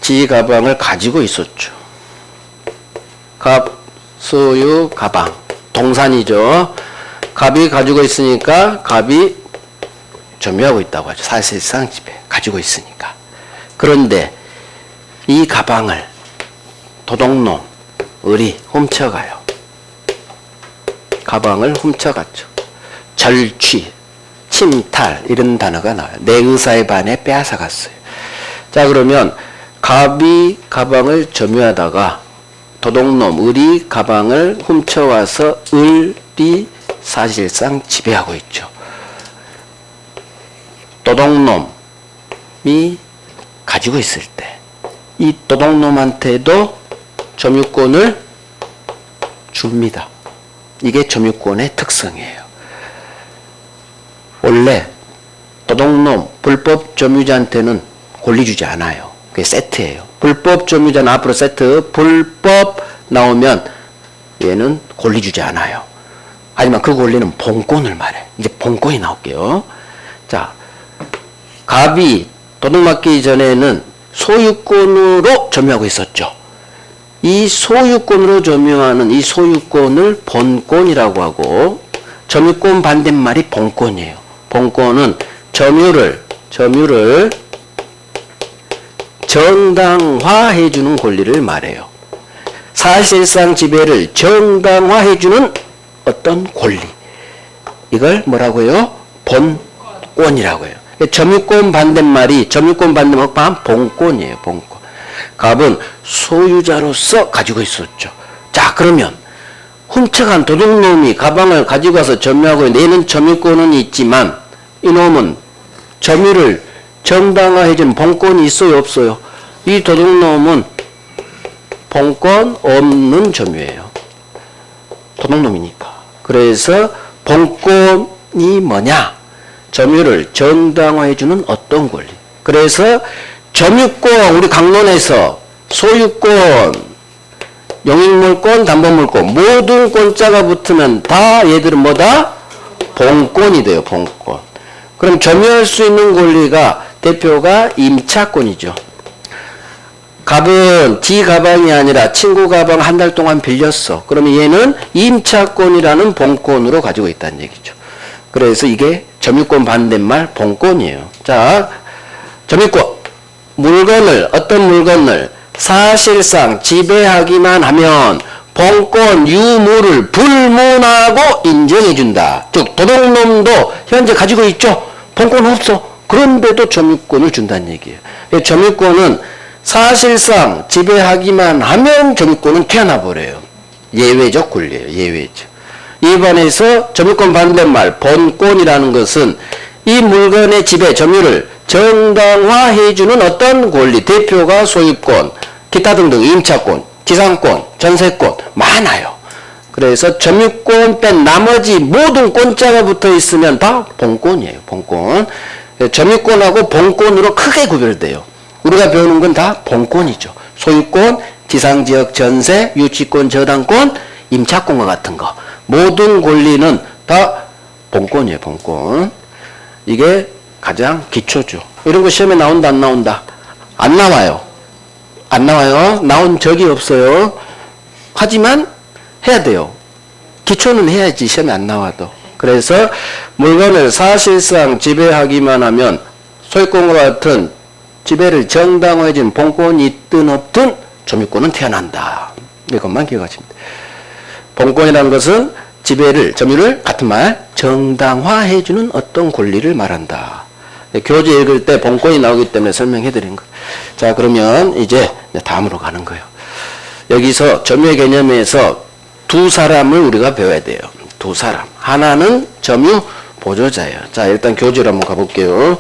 지 가방을 가지고 있었죠. 갑, 소유, 가방. 동산이죠. 갑이 가지고 있으니까 갑이 점유하고 있다고 하죠. 사실상 지배. 가지고 있으니까. 그런데 이 가방을 도둑놈, 을이 훔쳐가요. 가방을 훔쳐갔죠. 절취, 침탈 이런 단어가 나와요. 내 의사에 반해 빼앗아갔어요. 자, 그러면 갑이 가방을 점유하다가 도둑놈, 을이 가방을 훔쳐와서 을이 사실상 지배하고 있죠. 도둑놈이 가지고 있을 때 이 도둑놈한테도 점유권을 줍니다. 이게 점유권의 특성이에요. 원래 도둑놈, 불법 점유자한테는 권리 주지 않아요. 그게 세트예요. 불법 점유자는 앞으로 세트, 불법 나오면 얘는 권리 주지 않아요. 하지만 그 권리는 본권을 말해. 이제 본권이 나올게요. 자, 갑이 도둑 맞기 전에는 소유권으로 점유하고 있었죠. 이 소유권으로 점유하는 이 소유권을 본권이라고 하고, 점유권 반대말이 본권이에요. 본권은 점유를 정당화해주는 권리를 말해요. 사실상 지배를 정당화해주는 어떤 권리. 이걸 뭐라고요? 본권이라고 해요. 점유권 반대말이 점유권 반대말 본권이에요. 본권. 갑은 소유자로서 가지고 있었죠. 자, 그러면 훔쳐간 도둑놈이 가방을 가지고 와서 점유하고 내는 점유권은 있지만 이놈은 점유를 정당화해주는 본권이 있어요, 없어요? 이 도둑놈은 본권 없는 점유예요. 도둑놈이니까. 그래서 본권이 뭐냐? 점유를 정당화해주는 어떤 권리. 그래서 점유권, 우리 강론에서 소유권, 영익물권, 담보물권 모든 권자가 붙으면 다 얘들은 뭐다? 본권이 돼요. 본권. 그럼 점유할 수 있는 권리가 대표가 임차권이죠. 갑은 지 가방이 아니라 친구 가방 한 달 동안 빌렸어. 그러면 얘는 임차권이라는 본권으로 가지고 있다는 얘기죠. 그래서 이게 점유권 반대말 본권이에요. 자, 점유권. 물건을, 어떤 물건을 사실상 지배하기만 하면 본권 유무를 불문하고 인정해준다. 즉 도둑놈도 현재 가지고 있죠. 본권 없어. 그런데도 점유권을 준다는 얘기예요. 점유권은 사실상 지배하기만 하면 점유권은 태어나버려요. 예외적 권리예요. 예외적. 2번에서 점유권 반대말 본권이라는 것은 이 물건의 지배, 점유를 정당화해주는 어떤 권리, 대표가 소유권, 기타 등등 임차권, 지상권, 전세권 많아요. 그래서 점유권 뺀 나머지 모든 권자가 붙어 있으면 다 본권이에요. 본권. 점유권하고 본권으로 크게 구별돼요. 우리가 배우는 건 다 본권이죠. 소유권, 지상지역 전세, 유치권, 저당권, 임차권과 같은 거. 모든 권리는 다 본권이에요. 본권. 이게 가장 기초죠. 이런 거 시험에 나온다, 안 나온다? 안 나와요. 안 나와요. 나온 적이 없어요. 하지만 해야 돼요. 기초는 해야지 시험에 안 나와도. 그래서 물건을 사실상 지배하기만 하면 소유권과 같은 지배를 정당화해준 본권이 있든 없든 점유권은 태어난다. 이것만 기억하시면 돼요. 본권이라는 것은 지배를, 점유를 같은 말 정당화해주는 어떤 권리를 말한다. 교재 읽을 때 본권이 나오기 때문에 설명해 드린 거예요. 자, 그러면 이제 다음으로 가는 거예요. 여기서 점유의 개념에서 두 사람을 우리가 배워야 돼요. 두 사람. 하나는 점유 보조자예요. 자, 일단 교재로 한번 가볼게요.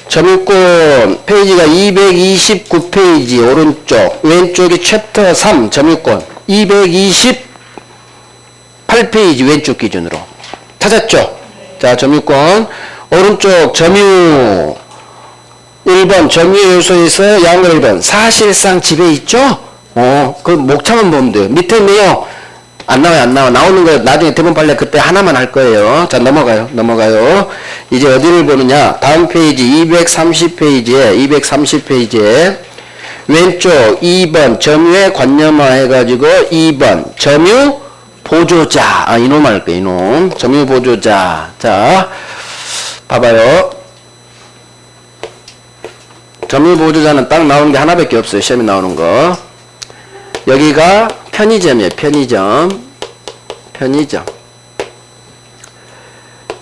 점유권 페이지가 229페이지 오른쪽, 왼쪽이 챕터 3 점유권 228페이지 왼쪽 기준으로 찾았죠? 자, 점유권 오른쪽 점유 1번 점유 요소에서 양을 1번 사실상 지배 있죠? 그 목차만 보면 돼요. 밑에 내용 안 나와요. 안 나와. 나오는 거 나중에 대본 판례 그때 하나만 할 거예요. 자, 넘어가요. 이제 어디를 보느냐? 다음 페이지 230페이지에 왼쪽 2번 점유에 관념화 해가지고 2번 점유 보조자. 이놈 할 거예요. 이놈. 점유 보조자. 자, 봐봐요. 점유 보조자는 딱 나오는 게 하나밖에 없어요. 시험에 나오는 거. 여기가 편의점이에요. 편의점.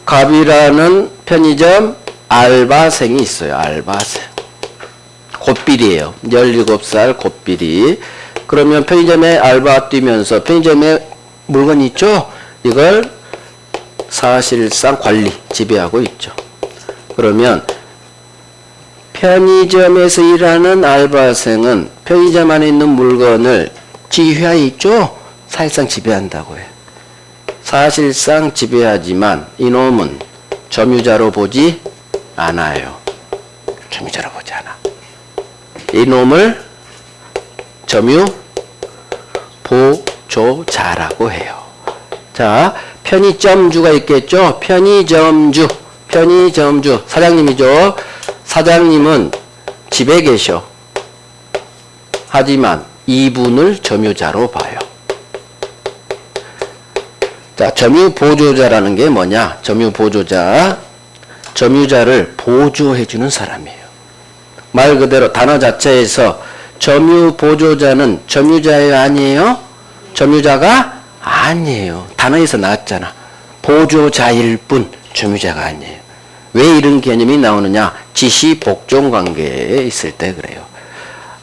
갑이라는 편의점 알바생이 있어요. 알바생. 곱비리예요. 17살 곱비리. 그러면 편의점에 알바 뛰면서 편의점에 물건이 있죠? 이걸 사실상 관리, 지배하고 있죠. 그러면 편의점에서 일하는 알바생은 편의점 안에 있는 물건을 지휘하에 있죠? 사실상 지배한다고 해요. 사실상 지배하지만 이놈은 점유자로 보지 않아요. 점유자로 보지 않아. 이놈을 점유 보조자라고 해요. 자, 편의점주가 있겠죠? 편의점주 사장님이죠. 사장님은 집에 계셔. 하지만 이분을 점유자로 봐요. 자, 점유보조자라는 게 뭐냐? 점유보조자, 점유자를 보조해주는 사람이에요. 말 그대로 단어 자체에서 점유 보조자는 점유자예요, 아니에요? 점유자가 아니에요. 단어에서 나왔잖아. 보조자일 뿐 점유자가 아니에요. 왜 이런 개념이 나오느냐? 지시 복종 관계에 있을 때 그래요.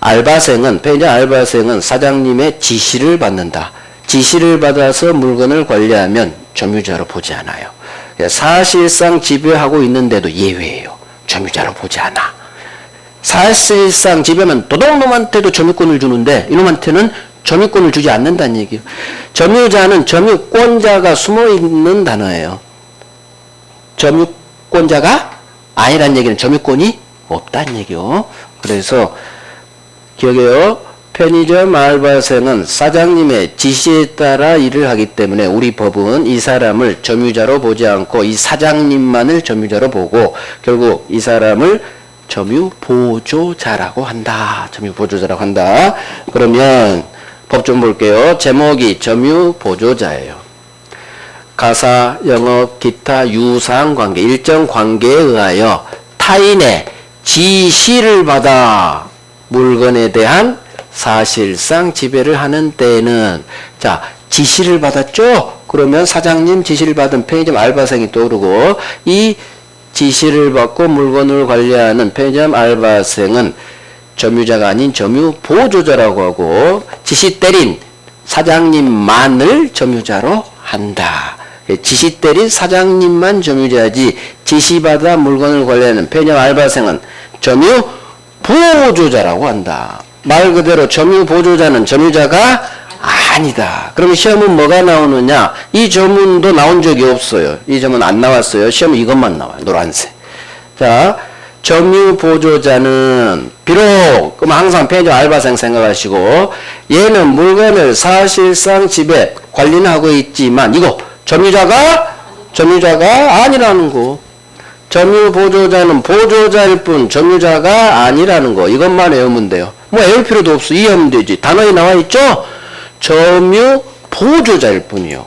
알바생은, 편의점 알바생은 사장님의 지시를 받는다. 지시를 받아서 물건을 관리하면 점유자로 보지 않아요. 사실상 지배하고 있는데도 예외예요. 점유자로 보지 않아. 사실상 지배하면 도둑놈한테도 점유권을 주는데 이놈한테는 점유권을 주지 않는다는 얘기예요. 점유자는 점유권자가 숨어있는 단어예요. 점유권자가 아니란 얘기는 점유권이 없다는 얘기요. 그래서 기억해요. 편의점 알바생은 사장님의 지시에 따라 일을 하기 때문에 우리 법은 이 사람을 점유자로 보지 않고 이 사장님만을 점유자로 보고 결국 이 사람을 점유보조자라고 한다. 점유보조자라고 한다. 그러면 법 좀 볼게요. 제목이 점유보조자예요. 가사, 영업, 기타, 유사한관계, 일정 관계에 의하여 타인의 지시를 받아 물건에 대한 사실상 지배를 하는 때에는 자 지시를 받았죠? 그러면 사장님 지시를 받은 편의점 알바생이 떠오르고 이 지시를 받고 물건을 관리하는 편의점 알바생은 점유자가 아닌 점유보조자라고 하고 지시 때린 사장님만을 점유자로 한다. 지시 때린 사장님만 점유자지 지시받아 물건을 관리하는 편의점 알바생은 점유보조자라고 한다. 말 그대로 점유보조자는 점유자가 아니다. 그럼 시험은 뭐가 나오느냐? 이 조문도 나온 적이 없어요. 이 점은 안 나왔어요. 시험은 이것만 나와요. 노란색. 자, 점유보조자는 비록 그럼 항상 편의점 알바생 생각하시고 얘는 물건을 사실상 지배 관리는 하고 있지만 이거 점유자가 아니라는 거. 점유보조자는 보조자일 뿐 점유자가 아니라는 거. 이것만 외우면 돼요. 뭐 외울 필요도 없어. 이해하면 되지. 단어에 나와 있죠? 점유보조자일 뿐이요.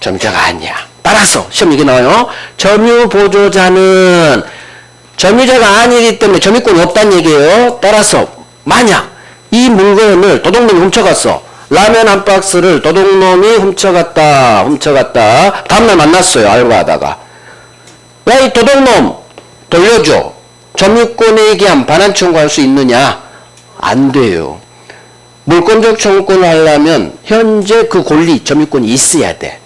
점유자가 아니야. 따라서 시험 이게 나와요. 점유보조자는 점유자가 아니기 때문에 점유권이 없다는 얘기예요. 따라서 만약 이 물건을 도둑놈이 훔쳐갔어. 라면 한 박스를 도둑놈이 훔쳐갔다. 다음날 만났어요. 알바하다가. 야, 이 도둑놈 돌려줘. 점유권에 의한 반환 청구할 수 있느냐? 안 돼요. 물권적 청구권을 하려면 현재 그 권리, 점유권이 있어야 돼.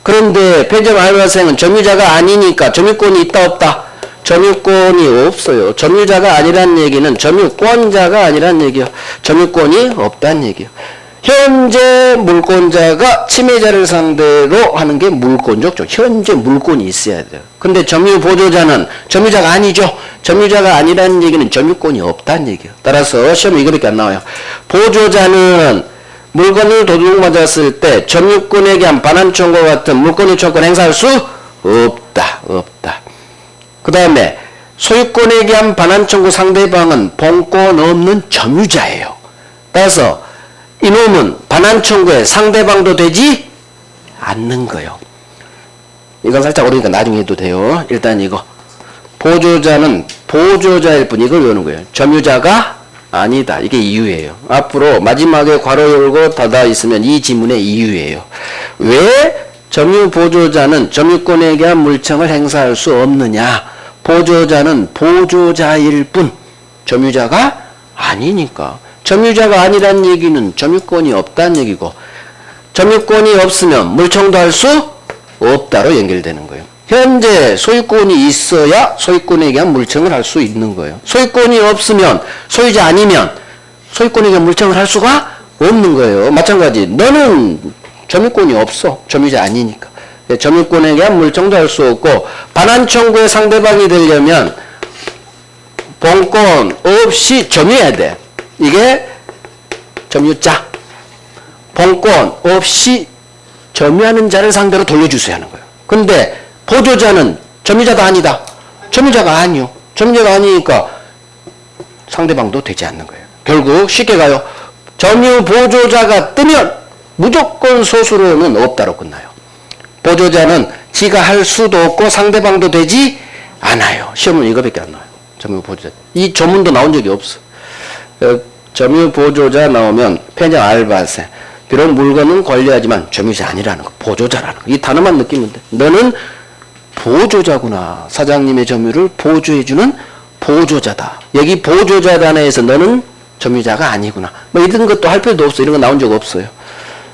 그런데 편의점 알바생은 점유자가 아니니까 점유권이 있다 없다? 점유권이 없어요. 점유자가 아니란 얘기는 점유권자가 아니란 얘기요. 점유권이 없다는 얘기요. 현재 물권자가 침해자를 상대로 하는 게 물권적죠. 현재 물권이 있어야 돼요. 근데 점유보조자는 점유자가 아니죠. 점유자가 아니라는 얘기는 점유권이 없다는 얘기예요. 따라서 시험에 이거밖에 안 나와요. 보조자는 물건을 도둑맞았을 때 점유권에 대한 반환 청구와 같은 물권 요청권 행사할 수 없다. 그 다음에 소유권에 대한 반환 청구 상대방은 본권 없는 점유자예요. 따라서 이놈은 반환 청구에 상대방도 되지 않는 거예요. 이건 살짝 어려우니까 나중에 해도 돼요. 일단 이거 보조자는 보조자일 뿐 이걸 외우는 거예요. 점유자가 아니다. 이게 이유예요. 앞으로 마지막에 괄호 열고 닫아 있으면 이 지문의 이유예요. 왜 점유보조자는 점유권에 대한 물청을 행사할 수 없느냐? 보조자는 보조자일 뿐 점유자가 아니니까. 점유자가 아니란 얘기는 점유권이 없다는 얘기고 점유권이 없으면 물청도 할 수 없다로 연결되는 거예요. 현재 소유권이 있어야 소유권에 대한 물청을 할 수 있는 거예요. 소유권이 없으면 소유자 아니면 소유권에 대한 물청을 할 수가 없는 거예요. 마찬가지 너는 점유권이 없어. 점유자 아니니까. 점유권에 대한 물청도 할 수 없고 반환 청구의 상대방이 되려면 본권 없이 점유해야 돼. 이게 점유자. 본권 없이 점유하는 자를 상대로 돌려주셔야 하는 거예요. 근데 보조자는 점유자가 아니다. 점유자가 아니요. 점유자가 아니니까 상대방도 되지 않는 거예요. 결국 쉽게 가요. 점유보조자가 뜨면 무조건 소수로는 없다로 끝나요. 보조자는 지가 할 수도 없고 상대방도 되지 않아요. 시험은 이거밖에 안 나와요. 점유보조자. 이 조문도 나온 적이 없어. 점유보조자 나오면 편의점 알바생. 비록 물건은 관리하지만 점유자 아니라는 거. 보조자라는 거. 이 단어만 느끼면 돼. 너는 보조자구나. 사장님의 점유를 보조해주는 보조자다. 여기 보조자 단어에서 너는 점유자가 아니구나. 뭐 이런 것도 할 필요도 없어. 이런 거 나온 적 없어요.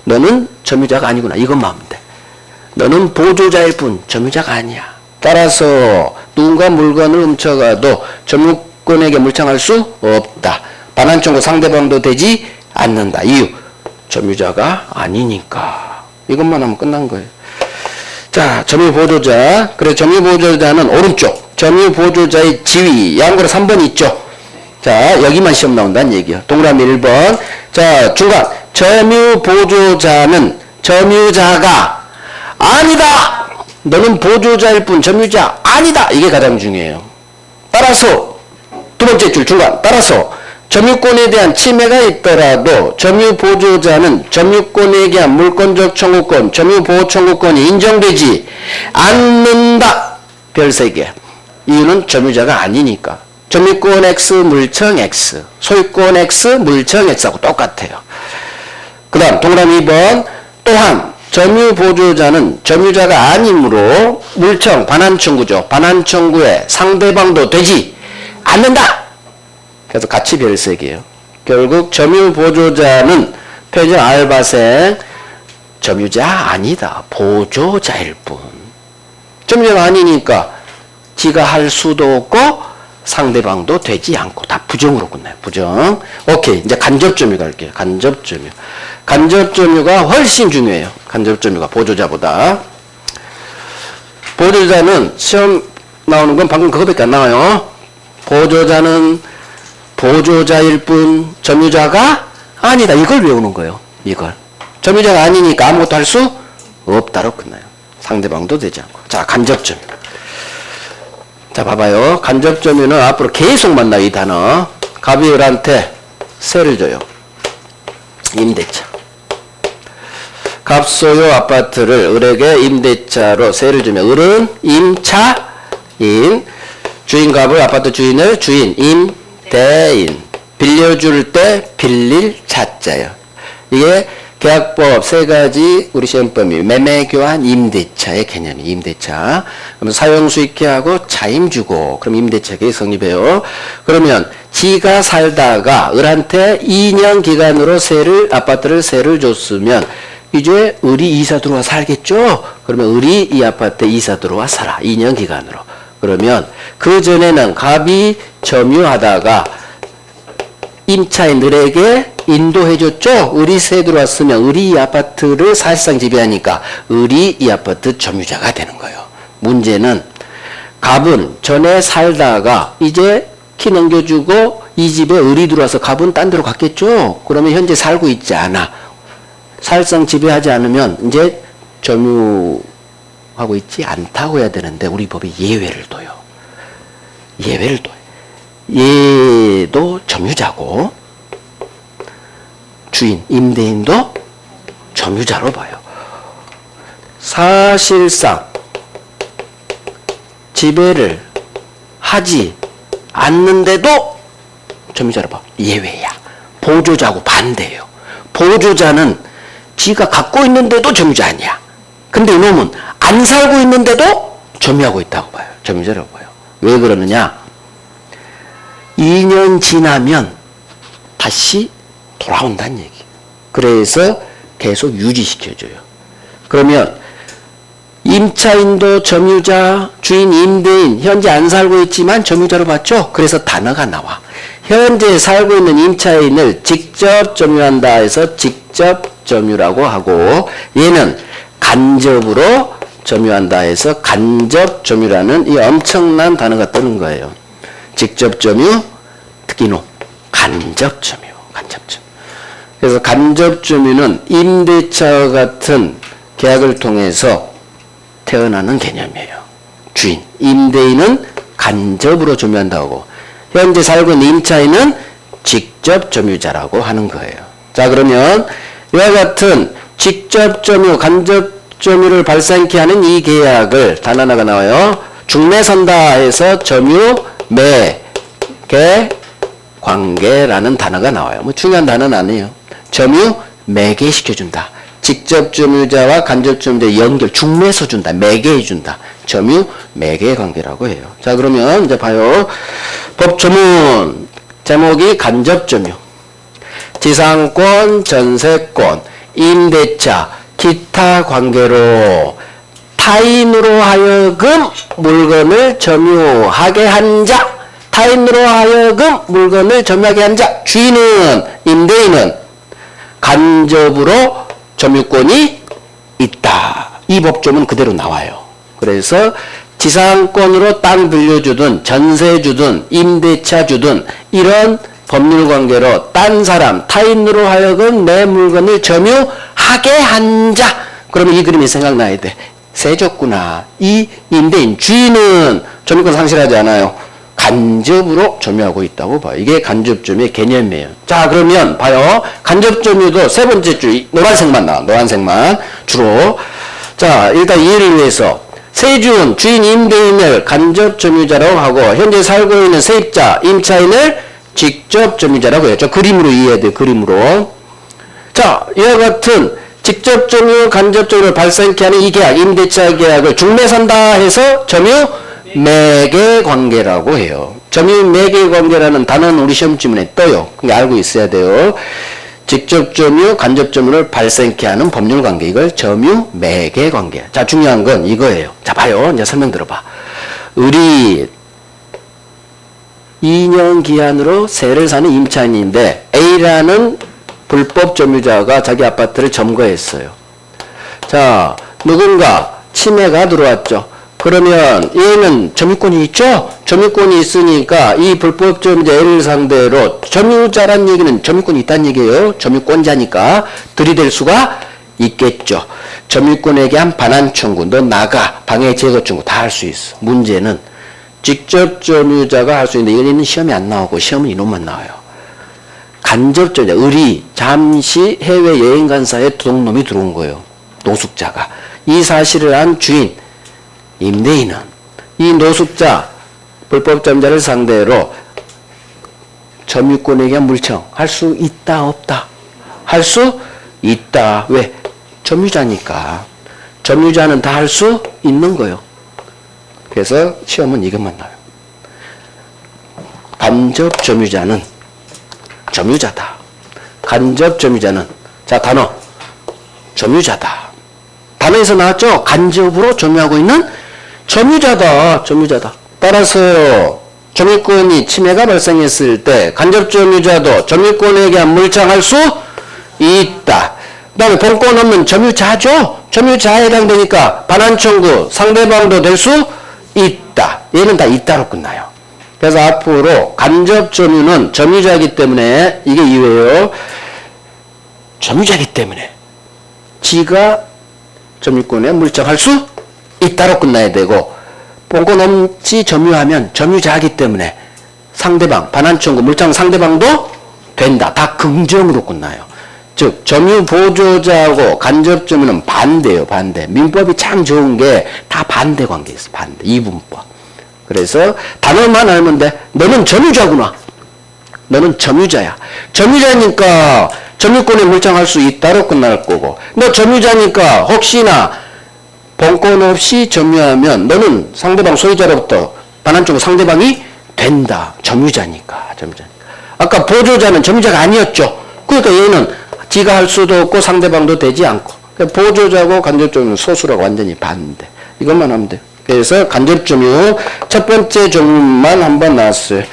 너는 점유자가 아니구나. 이것만 하면 돼. 너는 보조자일 뿐 점유자가 아니야. 따라서 누군가 물건을 훔쳐가도 점유권에게 물청할 수 없다. 반환 청구 상대방도 되지 않는다. 이유 점유자가 아니니까. 이것만 하면 끝난 거예요. 자, 점유보조자. 그래 점유보조자는 오른쪽. 점유보조자의 지위. 양거로 3번 있죠. 자, 여기만 시험 나온다는 얘기야. 동그라미 1번. 자, 중간. 점유보조자는 점유자가 아니다. 너는 보조자일 뿐 점유자 아니다. 이게 가장 중요해요. 따라서 두 번째 줄 중간. 따라서 점유권에 대한 침해가 있더라도 점유보조자는 점유권에 대한 물권적 청구권, 점유보호 청구권이 인정되지 않는다. 별 3개. 이유는 점유자가 아니니까. 점유권 X, 물청 X, 소유권 X, 물청 X하고 똑같아요. 그 다음 동그라미 2번. 또한 점유보조자는 점유자가 아니므로 물청, 반환청구죠. 반환청구에 상대방도 되지 않는다. 그래서 같이 별 3개예요. 결국 점유보조자는 편의점 알바생 점유자 아니다. 보조자일 뿐. 점유자가 아니니까 지가 할 수도 없고 상대방도 되지 않고 다 부정으로 끝나요. 부정. 오케이. 이제 간접점유 갈게요. 간접점유. 간접점유가 훨씬 중요해요. 간접점유가 보조자보다. 보조자는 시험 나오는 건 방금 그거밖에 안 나와요. 보조자는 보조자일 뿐 점유자가 아니다. 이걸 외우는 거예요. 이걸. 점유자가 아니니까 아무것도 할 수 없다로 끝나요. 상대방도 되지 않고. 자, 간접점유. 자, 봐봐요. 간접점유는 앞으로 계속 만나요. 이 단어. 갑이 을한테 세를 줘요. 임대차. 갑소유 아파트를 을에게 임대차로 세를 주면 을은 임차인, 주인 갑을 아파트 주인을 주인, 임대인. 빌려줄 때 빌릴 차자예요. 이게 계약법 3가지 우리 시험법이 매매, 교환, 임대차의 개념이 임대차. 그럼 사용수익회하고 차임주고 그럼 임대차가 성립해요. 그러면 지가 살다가 을한테 2년 기간으로 아파트를 세를 줬으면 이제 을이 이사 들어와 살겠죠? 그러면 을이 이 아파트에 이사 들어와 살아. 2년 기간으로. 그러면 그 전에는 갑이 점유하다가 임차인 을에게 인도해줬죠? 을이 세 들어왔으면 을이 이 아파트를 사실상 지배하니까 을이 이 아파트 점유자가 되는 거예요. 문제는 갑은 전에 살다가 이제 키 넘겨주고 이 집에 을이 들어와서 갑은 딴 데로 갔겠죠? 그러면 현재 살고 있지 않아. 사실상 지배하지 않으면 이제 점유하고 있지 않다고 해야 되는데 우리 법이 예외를 둬요. 예외를 둬요. 얘도 점유자고 주인, 임대인도 점유자로 봐요. 사실상 지배를 하지 않는데도 점유자로 봐. 예외야. 보조자하고 반대예요. 보조자는 지가 갖고 있는데도 점유자 아니야. 근데 이놈은 안 살고 있는데도 점유하고 있다고 봐요. 점유자라고 봐요. 왜 그러느냐? 2년 지나면 다시 돌아온다는 얘기. 그래서 계속 유지시켜줘요. 그러면 임차인도 점유자, 주인, 임대인, 현재 안 살고 있지만 점유자로 봤죠? 그래서 단어가 나와. 현재 살고 있는 임차인을 직접 점유한다 해서 직접 점유라고 하고, 얘는 간접으로 점유한다 해서 간접 점유라는 이 엄청난 단어가 뜨는 거예요. 직접 점유, 특기노, 간접 점유, 간접 점유. 그래서 간접 점유는 임대차와 같은 계약을 통해서 태어나는 개념이에요. 주인, 임대인은 간접으로 점유한다고, 현재 살고 있는 임차인은 직접 점유자라고 하는 거예요. 자, 그러면 이와 같은 직접 점유, 간접 점유를 발생케 하는 이 계약을 단 하나가 나와요. 중매선다 해서 점유, 매, 관계라는 단어가 나와요. 뭐 중요한 단어는 아니에요. 점유 매개시켜준다. 직접 점유자와 간접 점유자 연결, 중매서준다. 매개해준다. 점유 매개 관계라고 해요. 자, 그러면 이제 봐요. 법조문 제목이 간접 점유. 지상권, 전세권, 임대차, 기타 관계로 타인으로 하여금 물건을 점유하게 한 자, 타인으로 하여금 물건을 점유하게 한 자, 주인은, 임대인은 간접으로 점유권이 있다. 이 법조문 그대로 나와요. 그래서 지상권으로 땅 빌려주든 전세 주든 임대차 주든 이런 법률관계로 딴 사람, 타인으로 하여금 내 물건을 점유하게 한 자. 그러면 이 그림이 생각나야 돼. 세졌구나. 이 임대인, 주인은 점유권 상실하지 않아요. 간접으로 점유하고 있다고 봐요. 이게 간접점유의 개념이에요. 자, 그러면 봐요. 간접점유도 세 번째 줄, 노란색만 나와. 노란색만 주로. 자, 일단 이해를 위해서 세준, 주인, 임대인을 간접점유자라고 하고 현재 살고 있는 세입자, 임차인을 직접 점유자라고 해요. 저 그림으로 이해해야 돼요. 그림으로. 자, 이와 같은 직접 점유, 간접 점유를 발생케 하는 이 계약, 임대차 계약을 중매산다 해서 점유 매개 관계라고 해요. 점유 매개 관계라는 단어는 우리 시험 지문에 떠요. 그게 알고 있어야 돼요. 직접 점유, 간접 점유를 발생케 하는 법률 관계. 이걸 점유 매개 관계. 자, 중요한 건 이거예요. 자, 봐요. 이제 설명 들어봐. 우리 2년 기한으로 세를 사는 임차인인데 A라는 불법 점유자가 자기 아파트를 점거했어요. 자, 누군가 침해가 들어왔죠. 그러면 얘는 점유권이 있죠? 점유권이 있으니까 이 불법 점유자 A를 상대로 점유자란 얘기는 점유권이 있다는 얘기예요. 점유권자니까 들이댈 수가 있겠죠. 점유권에게 한 반환 청구, 너 나가, 방해 제거 청구 다 할 수 있어. 문제는 직접 점유자가 할 수 있는데 이거는 시험이 안 나오고 시험은 이놈만 나와요. 간접 점유자, 을이 잠시 해외여행 간 사이에 도둑놈이 들어온 거예요. 노숙자가. 이 사실을 한 주인, 임대인은 이 노숙자, 불법 점유자를 상대로 점유권에게 한 물청 할 수 있다 없다? 할 수 있다. 왜? 점유자니까. 점유자는 다 할 수 있는 거예요. 그래서 시험은 이것만 나와요. 간접 점유자는 점유자다. 간접 점유자는, 자, 단어 점유자다. 단어에서 나왔죠? 간접으로 점유하고 있는 점유자다. 점유자다. 따라서 점유권이 침해가 발생했을 때 간접 점유자도 점유권에게 한 물청할 수 있다. 그 다음에 본권 없는 점유자죠? 점유자에 해당되니까 반환 청구 상대방도 될 수 있다. 얘는 다 있다로 끝나요. 그래서 앞으로 간접 점유는 점유자이기 때문에 이게 이유예요. 점유자이기 때문에 지가 점유권에 물청할 수 있다로 끝나야 되고, 본권 없이 점유하면 점유자이기 때문에 상대방 반환 청구 물청 상대방도 된다. 다 긍정으로 끝나요. 즉 점유 보조자하고 간접 점유는 반대예요. 반대. 민법이 참 좋은 게 다 반대 관계 있어. 반대. 이분법. 그래서 단어만 알면 돼. 너는 점유자구나. 너는 점유자야. 점유자니까 점유권에 물청할 수 있다로 끝날 거고, 너 점유자니까 혹시나 본권 없이 점유하면 너는 상대방 소유자로부터 반환 청구 상대방이 된다. 점유자니까. 점유자니까. 아까 보조자는 점유자가 아니었죠. 그러니까 얘는 지가 할 수도 없고 상대방도 되지 않고. 그러니까 보조자고 간접점유는 소수라고 완전히 반대. 이것만 하면 돼. 그래서 간접점유 첫 번째 종류만 한번 나왔어요.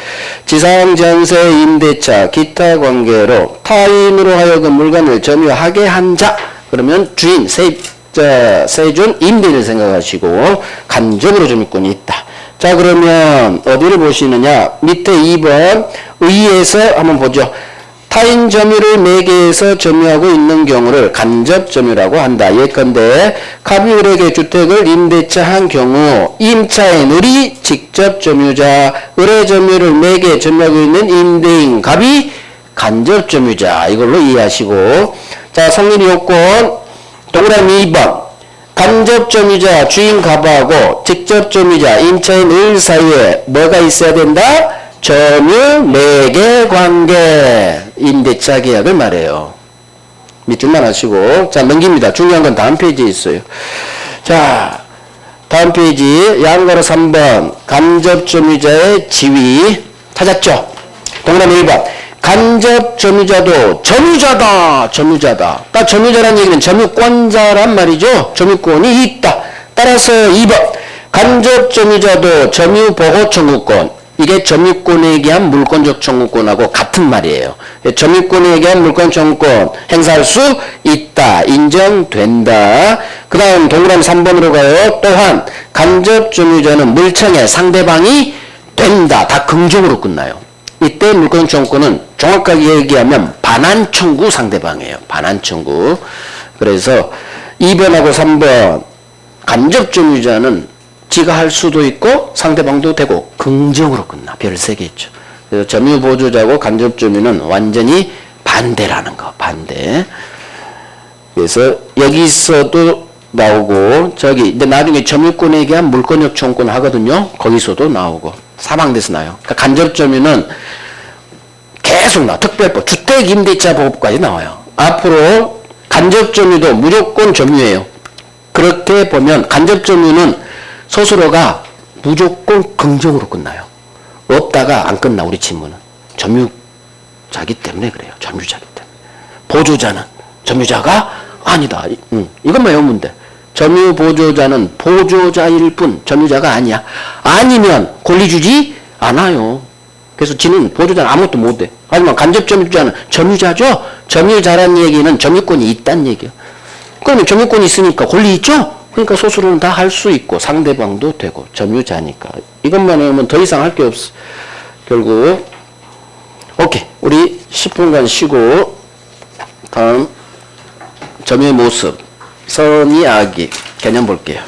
지상, 전세, 임대차, 기타 관계로 타인으로 하여금 물건을 점유하게 한 자. 그러면 주인, 세입자, 세준, 임대인을 생각하시고 간접으로 점유권이 있다. 자, 그러면 어디를 보시느냐? 밑에 2번 의에서 한번 보죠. 타인 점유를 매개해서 점유하고 있는 경우를 간접 점유라고 한다. 예컨대 갑이 을에게 주택을 임대차한 경우 임차인 을이 직접 점유자, 을의 점유를 매개 점유하고 있는 임대인 갑이 간접 점유자. 이걸로 이해하시고, 자, 성립 요건 동그라미 2번 간접 점유자 주인 갑하고 직접 점유자 임차인 을 사이에 뭐가 있어야 된다? 점유 매개 관계 임대차 계약을 말해요. 밑줄만 하시고 자 넘깁니다. 중요한 건 다음 페이지에 있어요. 자 다음 페이지 양가로 3번 간접점유자의 지위 찾았죠? 동그라미 1번 간접점유자도 점유자다. 점유자다. 딱 점유자란 얘기는 점유권자란 말이죠. 점유권이 있다. 따라서 2번 간접점유자도 점유보호청구권 이게 점유권에 대한 물권적 청구권하고 같은 말이에요. 점유권에 대한 물권 청구권 행사할 수 있다. 인정된다. 그 다음 동그라미 3번으로 가요. 또한 간접점유자는 물청에 상대방이 된다. 다 긍정으로 끝나요. 이때 물권 청구권은 정확하게 얘기하면 반환 청구 상대방이에요. 반환 청구. 그래서 2번하고 3번 간접점유자는 지가 할 수도 있고 상대방도 되고 긍정으로 끝나. 별 3개 있죠. 그래서 점유보조자고 간접점유는 완전히 반대라는 거. 반대. 그래서 여기서도 나오고 저기 근데 나중에 점유권에 대한 물권적 청구권 하거든요. 거기서도 나오고 사망돼서 나요. 그러니까 간접점유는 계속 나와. 특별법 주택임대차보호법까지 나와요. 앞으로 간접점유도 무조건 점유예요. 그렇게 보면 간접점유는 소수로가 무조건 긍정으로 끝나요. 없다가 안 끝나 우리 친구는. 점유자기 때문에 그래요. 점유자기 때문에. 보조자는 점유자가 아니다. 이것만 외우면 돼. 점유보조자는 보조자일 뿐 점유자가 아니야. 아니면 권리 주지 않아요. 그래서 지는 보조자는 아무것도 못해. 하지만 간접점유자는 점유자죠. 점유자란 얘기는 점유권이 있다는 얘기야. 그러면 점유권이 있으니까 권리 있죠? 그러니까 소수로는 다 할 수 있고 상대방도 되고 점유자니까. 이것만 외우면 더 이상 할 게 없어. 결국 오케이. 우리 10분간 쉬고 다음 점유의 모습, 선의 악의 개념 볼게요.